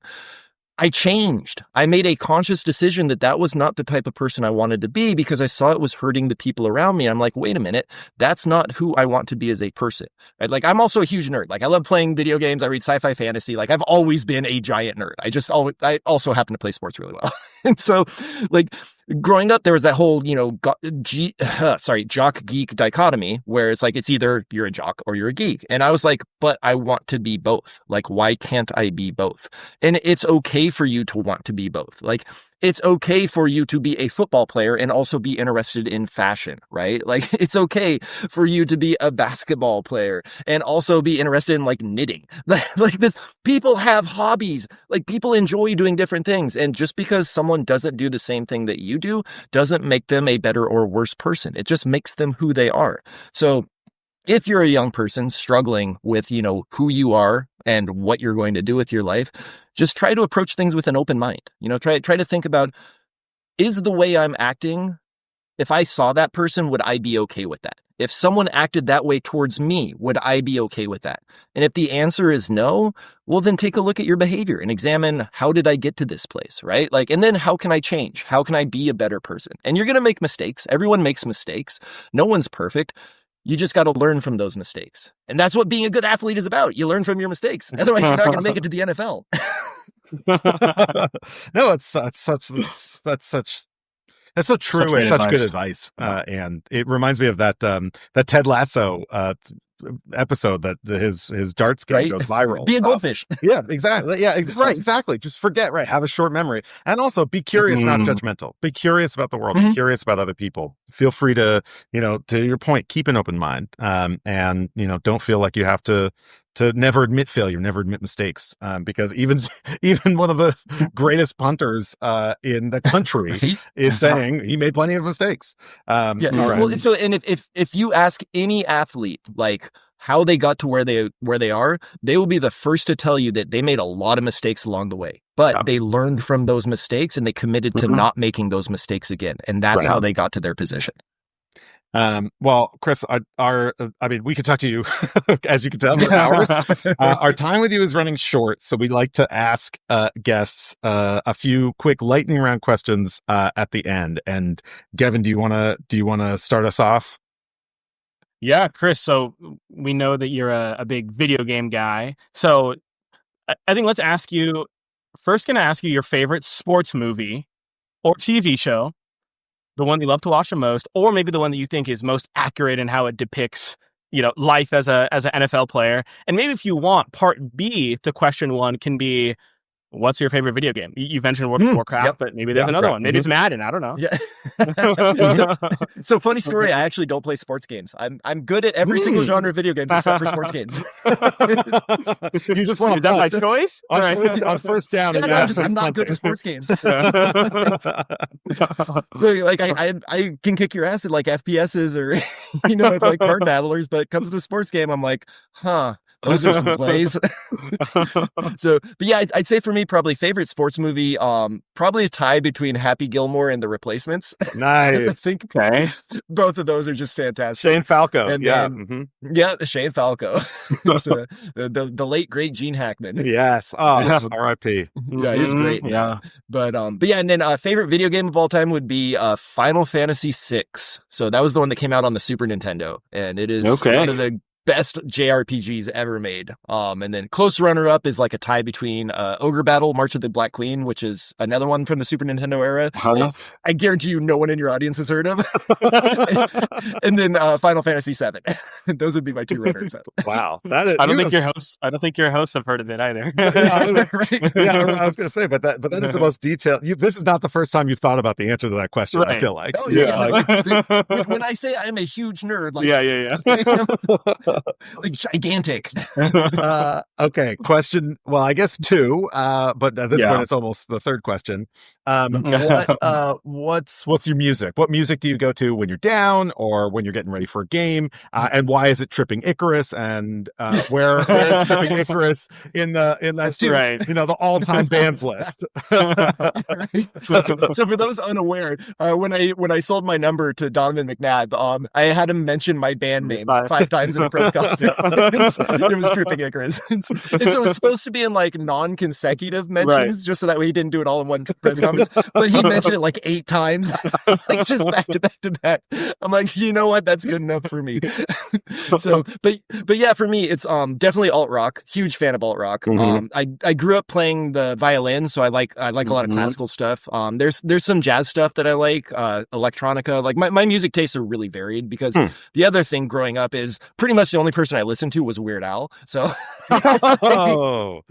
I changed. I made a conscious decision that was not the type of person I wanted to be because I saw it was hurting the people around me. I'm like, wait a minute, that's not who I want to be as a person. Right? Like, I'm also a huge nerd. Like, I love playing video games. I read sci-fi fantasy. Like, I've always been a giant nerd. I also happen to play sports really well. And so, like, growing up, there was that whole, jock geek dichotomy where it's like, it's either you're a jock or you're a geek. And I was like, but I want to be both. Like, why can't I be both? And it's okay for you to want to be both. Like, it's okay for you to be a football player and also be interested in fashion, right? Like, it's okay for you to be a basketball player and also be interested in like knitting. Like this, people have hobbies. Like, people enjoy doing different things. And just because someone doesn't do the same thing that you do doesn't make them a better or worse person. It just makes them who they are. So if you're a young person struggling with, who you are and what you're going to do with your life, just try to approach things with an open mind. Try to think about, is the way I'm acting, if I saw that person, would I be okay with that? If someone acted that way towards me, would I be okay with that? And if the answer is no, well, then take a look at your behavior and examine, how did I get to this place, right? Like, and then how can I change? How can I be a better person? And you're going to make mistakes. Everyone makes mistakes. No one's perfect. You just got to learn from those mistakes. And that's what being a good athlete is about. You learn from your mistakes. Otherwise, you're not going to make it to the NFL. No, that's so true and such good advice. And it reminds me of that Ted Lasso episode that his darts game goes viral. Be a goldfish. Yeah, exactly. Yeah, right, exactly. Just forget, right? Have a short memory. And also be curious, not judgmental. Be curious about the world. Be curious about other people. Feel free to, to your point, keep an open mind. And, don't feel like you have to never admit failure, never admit mistakes. Because even one of the greatest punters in the country is saying he made plenty of mistakes. And if you ask any athlete, like, how they got to where they are, they will be the first to tell you that they made a lot of mistakes along the way, but they learned from those mistakes and they committed to not making those mistakes again. And that's how they got to their position. Well, Chris, we could talk to you, as you can tell, for hours. Our time with you is running short, so we like to ask guests a few quick lightning round questions at the end. And Gevin, do you want to start us off? Yeah, Chris. So we know that you're a big video game guy. So I think let's ask you first. Going to ask you your favorite sports movie or TV show, the one you love to watch the most, or maybe the one that you think is most accurate in how it depicts, life as an NFL player. And maybe if you want, part B to question one can be, what's your favorite video game? You mentioned World of Warcraft, but maybe there's another one. Maybe it's Madden. I don't know. Yeah. So funny story. I actually don't play sports games. I'm good at every single genre of video games except for sports games. You just want to? Is that my choice? On first down. I'm not good at sports games. Like I can kick your ass at like FPSs or like card battlers, but it comes to a sports game, I'm like, those are some plays. But yeah, I'd say for me, probably favorite sports movie, probably a tie between Happy Gilmore and The Replacements. Nice. I think both of those are just fantastic. Shane Falco. And Shane Falco. The late great Gene Hackman. Yes. Oh, R.I.P. Yeah, he was great. Yeah. But yeah, and then favorite video game of all time would be Final Fantasy VI. So that was the one that came out on the Super Nintendo, and it is one of the best JRPGs ever made. And then close runner-up is like a tie between Ogre Battle, March of the Black Queen, which is another one from the Super Nintendo era. I guarantee you no one in your audience has heard of. And then Final Fantasy VII. Those would be my two runners. Wow. That is, I don't think your hosts have heard of it either. Yeah, I was going to say, but that is the most detailed. This is not the first time you've thought about the answer to that question, right. I feel like. Oh, yeah. When I say I'm a huge nerd, like, like gigantic. Okay, question. Well, I guess two, but at this point it's almost the third question. What's your music? What music do you go to when you're down or when you're getting ready for a game? And why is it Tripping Icarus? And where is Tripping Icarus in that the all-time bands list? So for those unaware, when I sold my number to Donovan McNabb, I had him mention my band name 5 times in a presentation. press conference. It was Drooping Icarus. And so it was supposed to be in like non-consecutive mentions, just so that way he didn't do it all in one press conference. But he mentioned it like 8 times, like just back to back to back. I'm like, you know what? That's good enough for me. So, but yeah, for me, it's definitely alt rock. Huge fan of alt rock. I grew up playing the violin, so I like a lot of classical stuff. There's some jazz stuff that I like, electronica. Like my music tastes are really varied because the other thing growing up is pretty much the only person I listened to was Weird Al. So a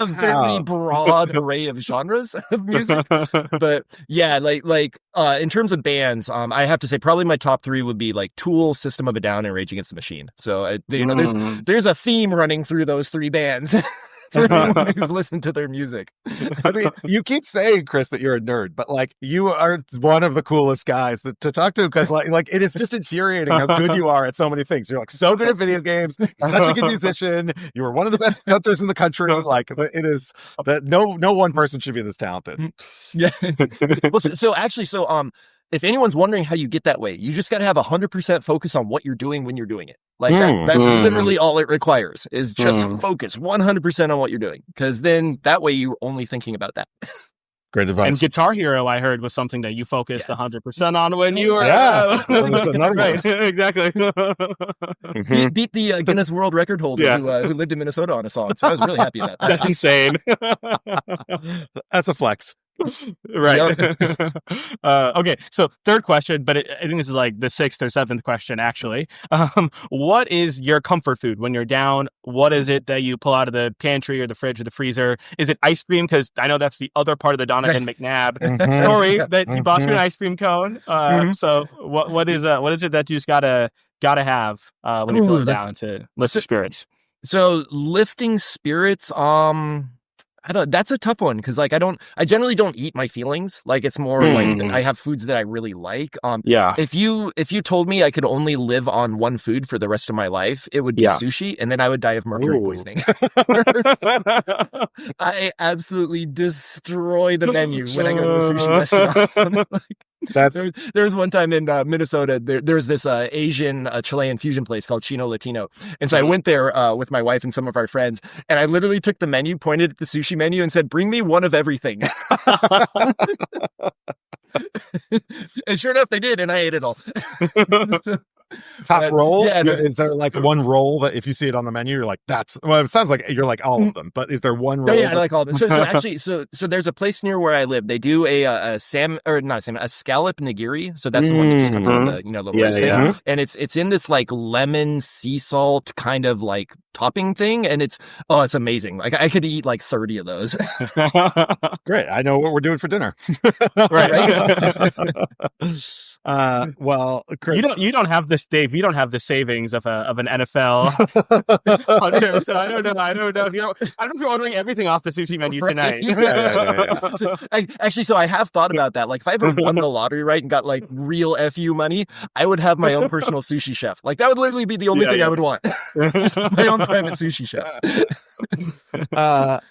very broad array of genres of music. But yeah, like in terms of bands, I have to say probably my top 3 would be like Tool, System of a Down, and Rage Against the Machine. So there's a theme running through those 3 bands. For anyone who's listened to their music. I mean, you keep saying, Chris, that you're a nerd, but like you are one of the coolest guys to talk to because like it is just infuriating how good you are at so many things. You're like so good at video games. You're such a good musician. You were one of the best hunters in the country. Like it is that no one person should be this talented. Yeah. Well, so if anyone's wondering how you get that way, you just got to have 100% focus on what you're doing when you're doing it. Like that's literally all it requires is just focus 100% on what you're doing. Because then that way you're only thinking about that. Great advice. And Guitar Hero, I heard, was something that you focused 100% on when you were... Yeah, that's another right. Exactly. Beat the Guinness World Record holder who lived in Minnesota on a song. So I was really happy about that. That's insane. That's a flex. Right. Okay. So 3rd question, but I think this is like the 6th or 7th question, actually. What is your comfort food when you're down? What is it that you pull out of the pantry or the fridge or the freezer? Is it ice cream? Because I know that's the other part of the Donovan McNabb story that you bought you an ice cream cone. So what is it that you just gotta have when you're feeling down to lift your spirits? So lifting spirits, that's a tough one because like I generally don't eat my feelings. Like it's more like I have foods that I really like. If you told me I could only live on one food for the rest of my life, it would be sushi, and then I would die of mercury poisoning. I absolutely destroy the menu when I go to a sushi restaurant. There's one time in Minnesota, there's this Asian Chilean fusion place called Chino Latino. And so I went there with my wife and some of our friends, and I literally took the menu, pointed at the sushi menu, and said, "Bring me one of everything." And sure enough, they did, and I ate it all. Top roll? Yeah, is there like one roll that if you see it on the menu, you're like, it sounds like you're like all of them, but is there one roll? Oh, yeah, I like all of them. So actually, so there's a place near where I live. They do a scallop nigiri. So that's the one that just comes out the, the rice thing. And it's in this like lemon sea salt kind of like topping thing. And it's amazing. Like I could eat like 30 of those. Great. I know what we're doing for dinner. Right. Well, Chris, you don't have this, Dave. You don't have the savings of an NFL hunter, so I don't know if you're ordering everything off the sushi menu tonight. So, so I have thought about that. Like if I ever won the lottery, right, and got like real FU money, I would have my own personal sushi chef. Like that would literally be the only thing I would want. My own private sushi chef.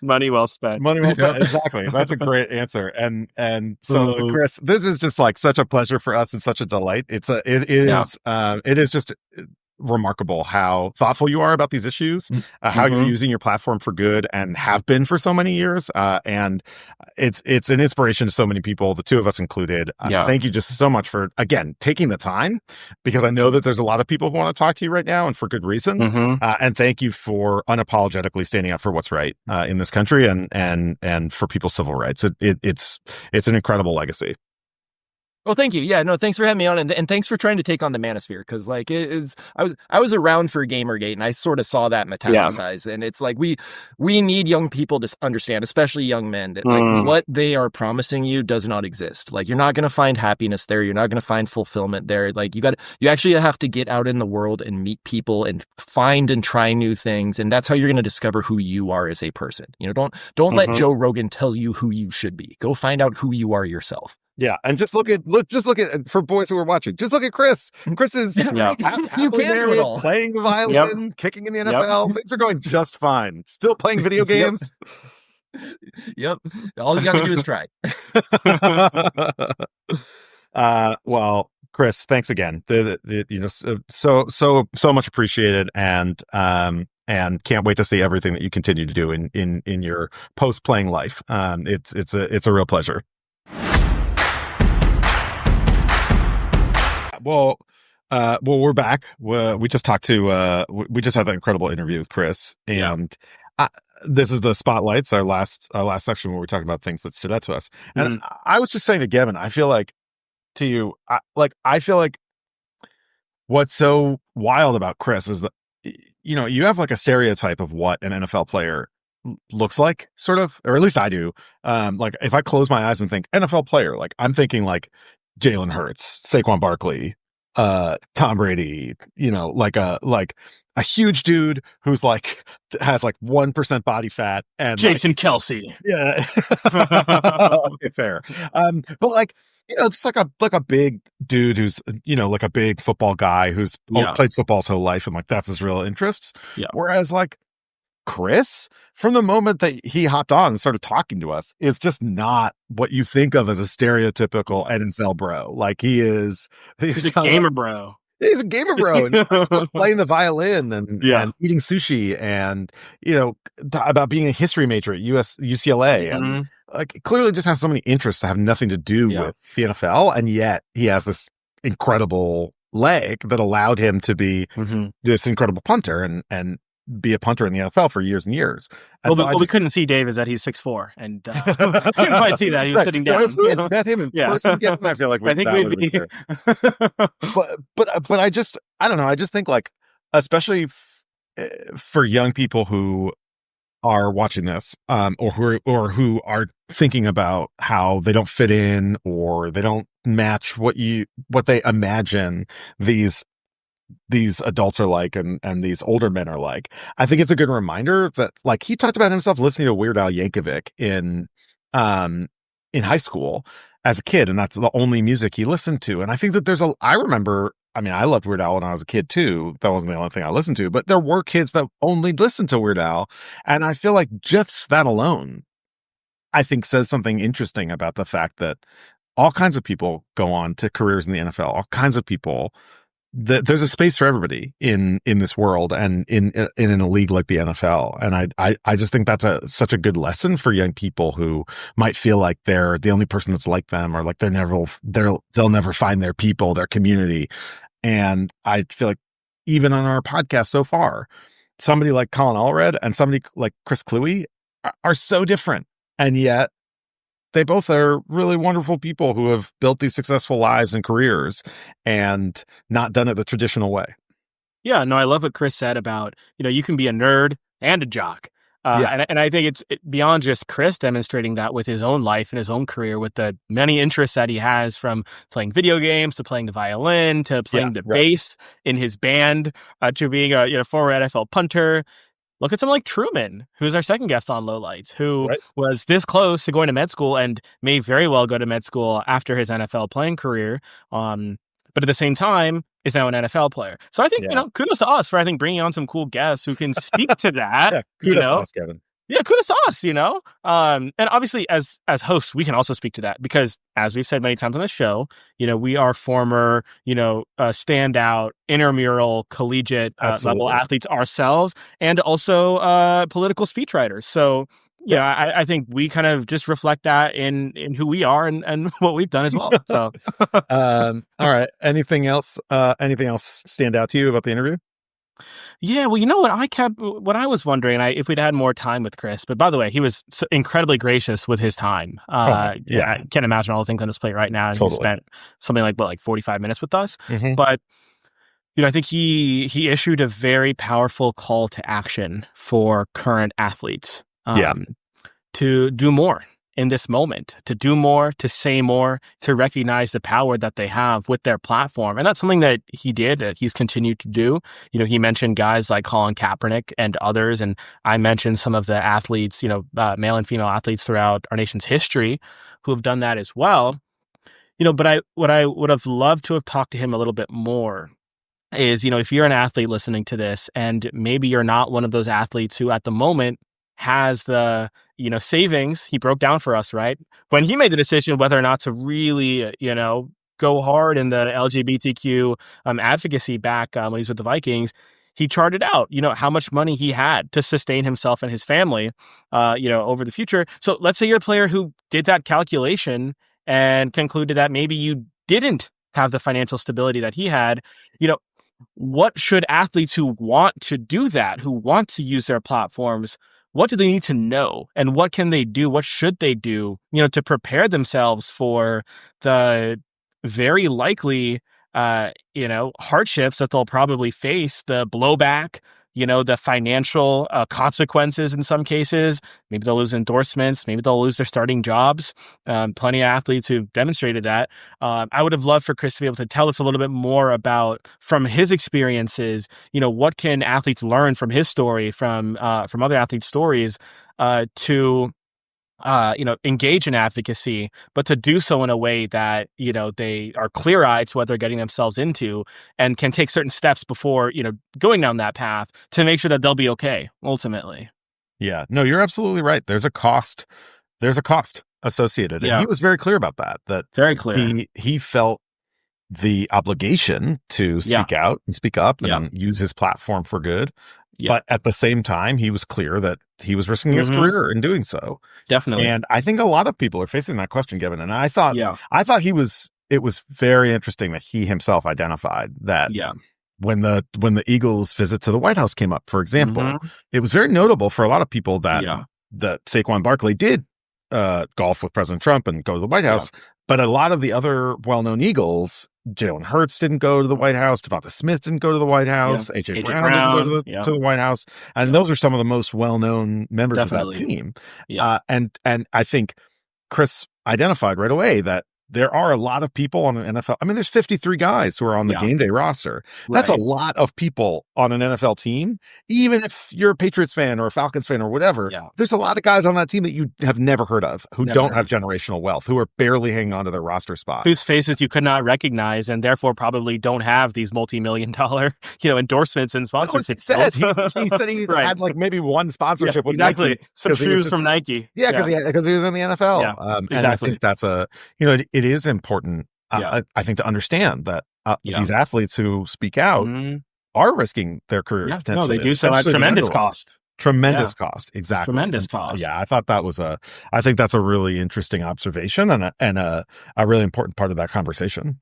Money well spent. Money well spent. Exactly. That's a great answer. And so, Chris, this is just like such a pleasure for us and such a delight. It is just remarkable how thoughtful you are about these issues, how you're using your platform for good and have been for so many years. And it's an inspiration to so many people, the two of us included. Thank you just so much for, again, taking the time, because I know that there's a lot of people who want to talk to you right now and for good reason. And thank you for unapologetically standing up for what's right in this country and for people's civil rights. It's an incredible legacy. Well, thank you. Yeah, no, thanks for having me on, and thanks for trying to take on the manosphere, because like I was around for Gamergate, and I sort of saw that metastasize, and it's like we need young people to understand, especially young men, that like what they are promising you does not exist. Like you're not going to find happiness there, you're not going to find fulfillment there. Like you actually have to get out in the world and meet people and find and try new things, and that's how you're going to discover who you are as a person. Don't let Joe Rogan tell you who you should be. Go find out who you are yourself. Yeah, and just look at for boys who are watching. Just look at Chris. Chris is happily married, playing the violin, kicking in the NFL. Things are going just fine. Still playing video games. Yep. All you got to do is try. Well, Chris, Chris, thanks again. So much appreciated, and can't wait to see everything that you continue to do in your post playing life. It's a real pleasure. Well, we're back. We just talked to we just had that incredible interview with Chris, and this is the spotlights, our last section where we talk about things that stood out to us. And I was just saying to Gevin, I feel like what's so wild about Chris is that, you have like a stereotype of what an NFL player looks like, sort of, or at least I do. Like if I close my eyes and think NFL player, like I'm thinking like Jalen Hurts, Saquon Barkley, Tom Brady, like a huge dude who's like has like 1% body fat, and Jason Kelsey. Yeah. Okay, fair. But like, just like a big dude who's, like a big football guy who's played football his whole life, and like that's his real interests. Yeah. Whereas like Chris, from the moment that he hopped on and started talking to us, is just not what you think of as a stereotypical NFL bro. Like he's a gamer bro. He's a gamer bro, and playing the violin and eating sushi, and about being a history major at UCLA, and like clearly just has so many interests that have nothing to do with the NFL, and yet he has this incredible leg that allowed him to be this incredible punter and be a punter in the NFL for years and years. And we couldn't see Dave is that he's 6'4", and couldn't quite see that. He was sitting down. If we had met him in person, I feel like we'd be. But I don't know. I just think like, especially for young people who are watching this, or who are thinking about how they don't fit in or they don't match what they imagine these adults are like, and these older men are like. I think it's a good reminder that, like, he talked about himself listening to Weird Al Yankovic in high school as a kid, and that's the only music he listened to. And I think that I loved Weird Al when I was a kid too. That wasn't the only thing I listened to, but there were kids that only listened to Weird Al. And I feel like just that alone, I think, says something interesting about the fact that all kinds of people go on to careers in the NFL, all kinds of people. There's a space for everybody in this world, and in a league like the NFL. And I just think that's such a good lesson for young people who might feel like they're the only person that's like them, or like they'll never find their people, their community. And I feel like even on our podcast so far, somebody like Colin Allred and somebody like Chris Kluwe are so different, and yet they both are really wonderful people who have built these successful lives and careers and not done it the traditional way. Yeah, no, I love what Chris said about, you can be a nerd and a jock. And I think it's beyond just Chris demonstrating that with his own life and his own career, with the many interests that he has, from playing video games to playing the violin to playing the bass in his band, to being a former NFL punter. Look at someone like Truman, who's our second guest on Lowlights, who was this close to going to med school and may very well go to med school after his NFL playing career. But at the same time, is now an NFL player. So I think, kudos to us for, I think, bringing on some cool guests who can speak to that. Kudos to us, Gevin. Yeah, kudos to us, and obviously as hosts, we can also speak to that because, as we've said many times on the show, we are former, standout intramural collegiate level athletes ourselves, and also political speechwriters. So I think we kind of just reflect that in who we are and what we've done as well. So, all right. Anything else stand out to you about the interview? Yeah, well, what I was wondering, if we'd had more time with Chris, but by the way, he was incredibly gracious with his time. I can't imagine all the things on his plate right now. And he spent something like 45 minutes with us. Mm-hmm. But, I think he issued a very powerful call to action for current athletes to do more in this moment, to do more, to say more, to recognize the power that they have with their platform. And that's something that he did, that he's continued to do. He mentioned guys like Colin Kaepernick and others, and I mentioned some of the athletes, male and female athletes throughout our nation's history who have done that as well. But what I would have loved to have talked to him a little bit more is, if you're an athlete listening to this, and maybe you're not one of those athletes who at the moment has the, savings he broke down for us, right? When he made the decision whether or not to really, go hard in the LGBTQ advocacy back when he was with the Vikings, he charted out, how much money he had to sustain himself and his family, over the future. So let's say you're a player who did that calculation and concluded that maybe you didn't have the financial stability that he had. What should athletes who want to do that, who want to use their platforms, what do they need to know, and what can they do? What should they do, to prepare themselves for the very likely, hardships that they'll probably face, the blowback, the financial consequences in some cases. Maybe they'll lose endorsements. Maybe they'll lose their starting jobs. Plenty of athletes who've demonstrated that. I would have loved for Chris to be able to tell us a little bit more about, from his experiences, what can athletes learn from his story, from other athletes' stories, to engage in advocacy, but to do so in a way that, they are clear-eyed to what they're getting themselves into and can take certain steps before, going down that path to make sure that they'll be okay, ultimately. Yeah, no, you're absolutely right. There's a cost associated. And he was very clear about that very clear. He felt the obligation to speak out and speak up and use his platform for good. Yeah. But at the same time, he was clear that he was risking his career in doing so. Definitely. And I think a lot of people are facing that question, Gevin. And I thought it was very interesting that he himself identified that when the Eagles' visit to the White House came up, for example, it was very notable for a lot of people that Saquon Barkley did golf with President Trump and go to the White House. But a lot of the other well-known Eagles, Jalen Hurts didn't go to the White House. Devonta Smith didn't go to the White House. A.J. Brown didn't go to the White House. And those are some of the most well-known members of that team. Yeah. And I think Chris identified right away that there are a lot of people on an NFL. I mean, there's 53 guys who are on the game day roster. That's a lot of people on an NFL team. Even if you're a Patriots fan or a Falcons fan or whatever, there's a lot of guys on that team that you have never heard of, who don't have generational wealth, who are barely hanging on to their roster spot. Whose faces you could not recognize and therefore probably don't have these multi-million-dollar, endorsements and sponsorships. He said he had like maybe one sponsorship with Nike. Some shoes from Nike. Yeah, because he was in the NFL. Yeah, exactly. And I think that's it is important, I think, to understand that these athletes who speak out are risking their careers potentially. No, they do so at tremendous cost. Tremendous cost, exactly. Tremendous cost. Yeah, I thought I think that's a really interesting observation and a really important part of that conversation.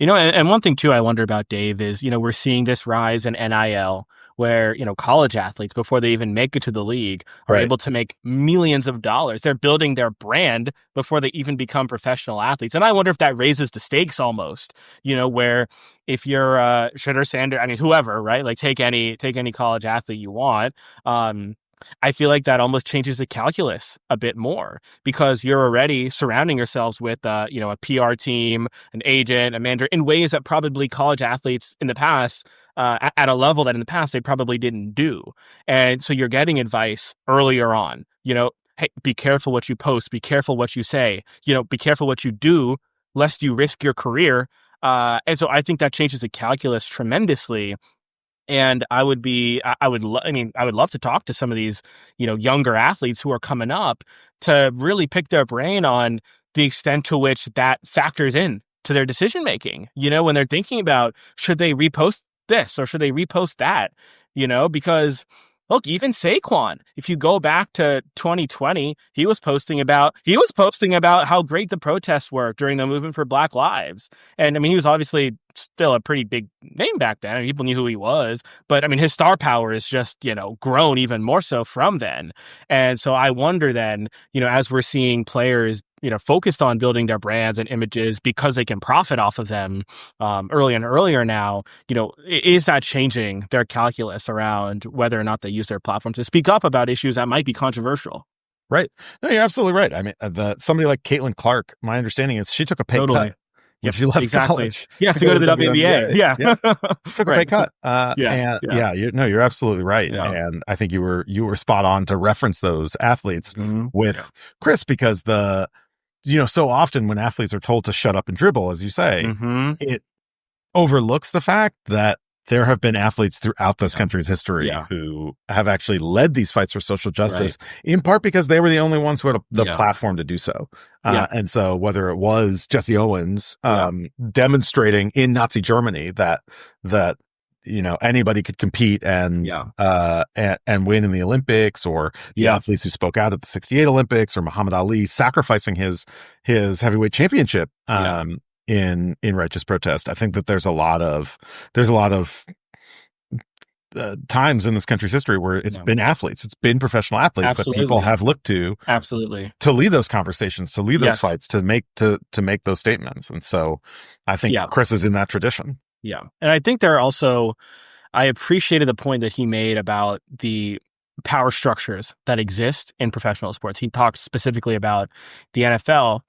And one thing too I wonder about, Dave, is, we're seeing this rise in NIL where, college athletes, before they even make it to the league, are able to make millions of dollars. They're building their brand before they even become professional athletes. And I wonder if that raises the stakes almost, where if you're Shedeur Sanders, I mean, whoever, right? Like take any college athlete you want. I feel like that almost changes the calculus a bit more because you're already surrounding yourselves with, a PR team, an agent, a manager, in ways that probably college athletes in the past, at a level that in the past they probably didn't do. And so you're getting advice earlier on, hey, be careful what you post, be careful what you say, be careful what you do, lest you risk your career. And so I think that changes the calculus tremendously. And I would love to talk to some of these, younger athletes who are coming up to really pick their brain on the extent to which that factors in to their decision making, when they're thinking about, should they repost this or should they repost that, because look, even Saquon, if you go back to 2020, he was posting about how great the protests were during the movement for Black Lives. And I mean, he was obviously still a pretty big name back then. People knew who he was, but I mean, his star power is just, grown even more so from then. And so I wonder then, as we're seeing players, focused on building their brands and images because they can profit off of them earlier and earlier now, is that changing their calculus around whether or not they use their platform to speak up about issues that might be controversial? Right. No, you're absolutely right. I mean, somebody like Caitlin Clark, my understanding is she took a pay cut. Yep, she left college. Yeah, to go to the WNBA. Yeah. Took a pay cut. You're absolutely right. Yeah. And I think you were spot on to reference those athletes with Chris, because so often when athletes are told to shut up and dribble, as you say, it overlooks the fact that there have been athletes throughout this country's history who have actually led these fights for social justice, in part because they were the only ones who had the platform to do so. And so whether it was Jesse Owens demonstrating in Nazi Germany that anybody could compete and win in the Olympics, or the athletes who spoke out at the '68 Olympics, or Muhammad Ali sacrificing his heavyweight championship in righteous protest. I think that there's a lot of times in this country's history where it's been athletes, it's been professional athletes that people have looked to to lead those conversations, to lead those fights, to make those statements. And so I think Chris is in that tradition. Yeah. And I think I appreciated the point that he made about the power structures that exist in professional sports. He talked specifically about the NFL,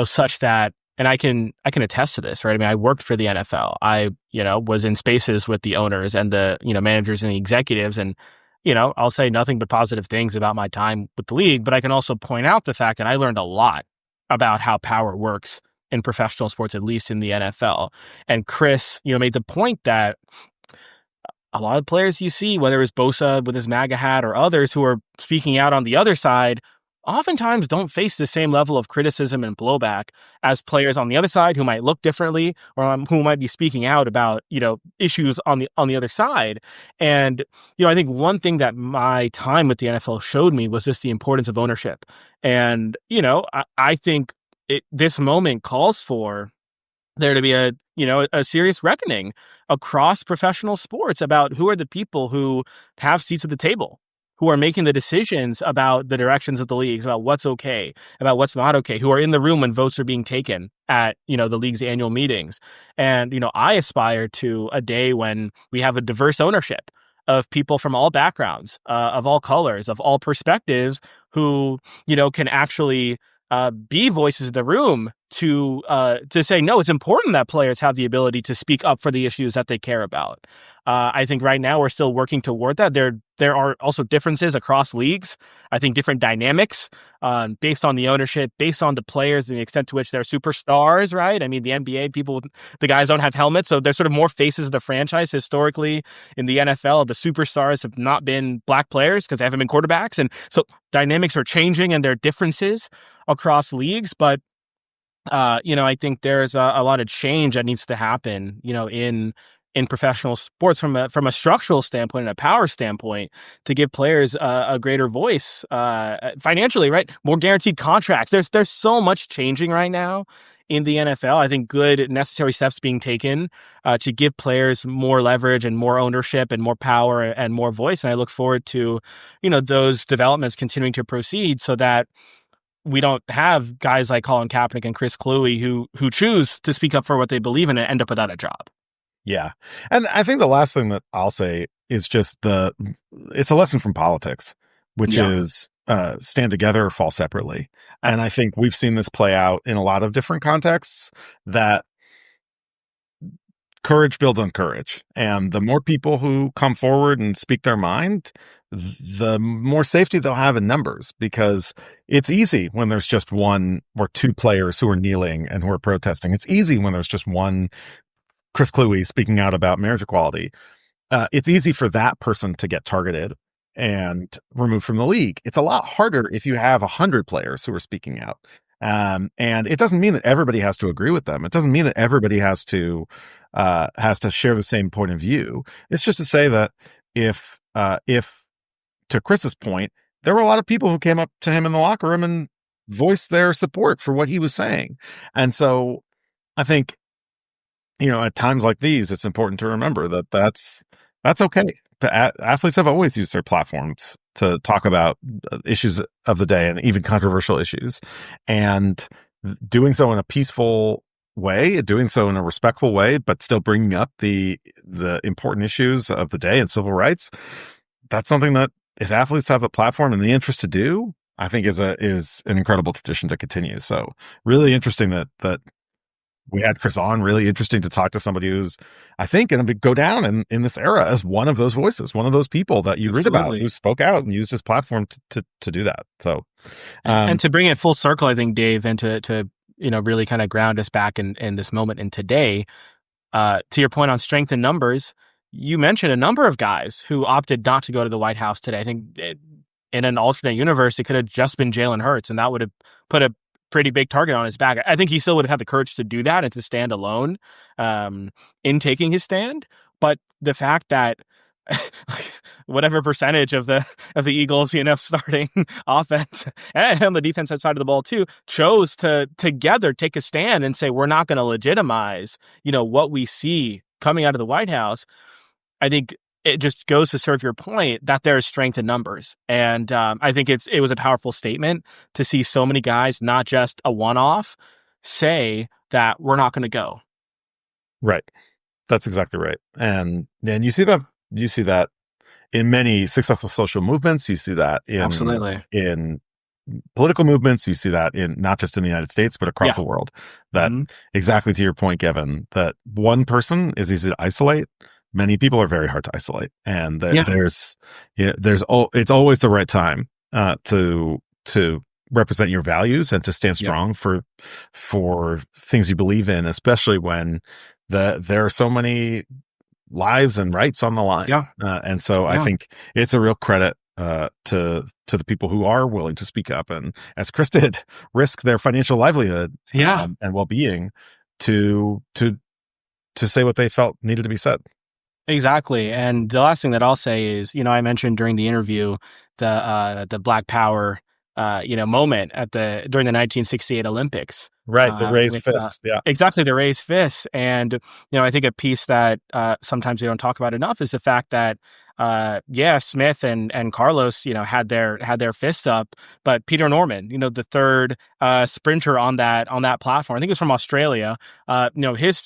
such that, and I can attest to this, right? I mean, I worked for the NFL. I, was in spaces with the owners and the, managers and the executives. And, I'll say nothing but positive things about my time with the league, but I can also point out the fact that I learned a lot about how power works in professional sports, at least in the NFL. And Chris, made the point that a lot of players you see, whether it's Bosa with his MAGA hat or others who are speaking out on the other side, oftentimes don't face the same level of criticism and blowback as players on the other side who might look differently, or who might be speaking out about, issues on the other side. And, I think one thing that my time with the NFL showed me was just the importance of ownership. And, I think this moment calls for there to be a serious reckoning across professional sports about who are the people who have seats at the table, who are making the decisions about the directions of the leagues, about what's okay, about what's not okay, who are in the room when votes are being taken at, the league's annual meetings. And, I aspire to a day when we have a diverse ownership of people from all backgrounds, of all colors, of all perspectives, who, can actually be voices in the room to say, no, it's important that players have the ability to speak up for the issues that they care about. I think right now we're still working toward that. There are also differences across leagues. I think different dynamics based on the ownership, based on the players and the extent to which they're superstars, right? I mean, the NBA, the guys don't have helmets, so there's sort of more faces of the franchise. Historically, in the NFL, the superstars have not been black players because they haven't been quarterbacks. And so dynamics are changing and there are differences across leagues. But, I think there's a lot of change that needs to happen, in professional sports from a structural standpoint and a power standpoint, to give players a greater voice financially, right? More guaranteed contracts. There's so much changing right now in the NFL. I think good necessary steps being taken to give players more leverage and more ownership and more power and more voice. And I look forward to, those developments continuing to proceed so that we don't have guys like Colin Kaepernick and Chris Kluwe who choose to speak up for what they believe in and end up without a job. Yeah. And I think the last thing that I'll say is just it's a lesson from politics, which is stand together or fall separately. And I think we've seen this play out in a lot of different contexts, that courage builds on courage. And the more people who come forward and speak their mind, the more safety they'll have in numbers, because it's easy when there's just one or two players who are kneeling and who are protesting. It's easy when there's just one Chris Kluwe speaking out about marriage equality. It's easy for that person to get targeted and removed from the league. It's a lot harder if you have 100 players who are speaking out. And it doesn't mean that everybody has to agree with them. It doesn't mean that everybody has to share the same point of view. It's just to say that if to Chris's point, there were a lot of people who came up to him in the locker room and voiced their support for what he was saying. And so I think, at times like these, it's important to remember that that's okay. Athletes have always used their platforms to talk about issues of the day and even controversial issues, and doing so in a peaceful way, doing so in a respectful way, but still bringing up the important issues of the day and civil rights. That's something that, if athletes have the platform and the interest to do, I think is an incredible tradition to continue. So really interesting that we had Chris on. Really interesting to talk to somebody who's, I think, going to go down in this era as one of those voices, one of those people that you read about who spoke out and used his platform to do that. So, and to bring it full circle, I think, Dave, and to really kind of ground us back in this moment and today, to your point on strength in numbers, you mentioned a number of guys who opted not to go to the White House today. I think in an alternate universe, it could have just been Jalen Hurts, and that would have put a pretty big target on his back. I think he still would have had the courage to do that and to stand alone in taking his stand. But the fact that whatever percentage of the Eagles, starting offense and on the defensive side of the ball too, chose to together take a stand and say, we're not going to legitimize, what we see coming out of the White House. I think it just goes to serve your point that there is strength in numbers. And I think it was a powerful statement to see so many guys, not just a one-off, say that we're not going to go. Right. That's exactly right. And you see that in many successful social movements. You see that in political movements. You see that in not just in the United States, but across the world. That exactly to your point, Gevin, that one person is easy to isolate. Many people are very hard to isolate, and that it's always the right time to represent your values and to stand strong for things you believe in, especially when there are so many lives and rights on the line. And so I think it's a real credit to the people who are willing to speak up and, as Chris did, risk their financial livelihood and well-being to say what they felt needed to be said. Exactly. And the last thing that I'll say is, I mentioned during the interview the Black Power moment during the 1968 Olympics. Right, the raised fists. Exactly, the raised fists. And I think a piece that sometimes we don't talk about enough is the fact that Smith and Carlos, had their fists up, but Peter Norman, the third sprinter on that platform, I think it was from Australia. His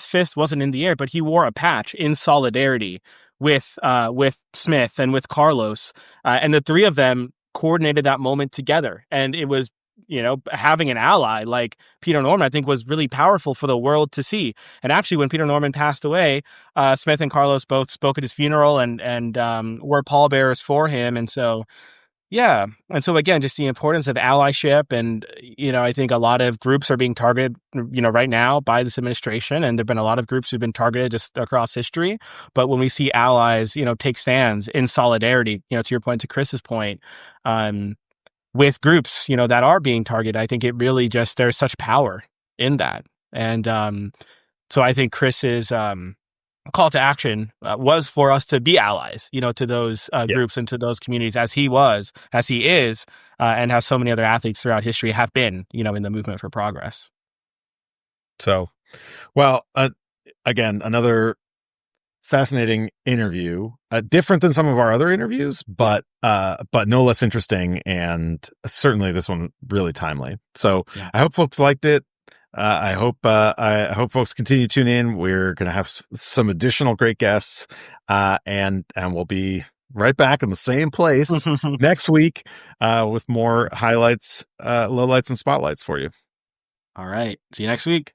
fist wasn't in the air, but he wore a patch in solidarity with Smith and with Carlos, and the three of them coordinated that moment together. And it was, having an ally like Peter Norman, I think, was really powerful for the world to see. And actually, when Peter Norman passed away, Smith and Carlos both spoke at his funeral and were pallbearers for him. And so, again, just the importance of allyship. And, I think a lot of groups are being targeted, right now by this administration. And there've been a lot of groups who've been targeted just across history. But when we see allies, take stands in solidarity, to your point, to Chris's point, with groups, that are being targeted, I think it really just, there's such power in that. And so I think Chris's call to action was for us to be allies, to those groups and to those communities as he is, and how so many other athletes throughout history have been, in the movement for progress. So, well, again, another fascinating interview, different than some of our other interviews, but no less interesting, and certainly this one really timely. So I hope folks liked it. I hope folks continue to tune in. We're going to have some additional great guests, and we'll be right back in the same place next week with more highlights, lowlights, and spotlights for you. All right. See you next week.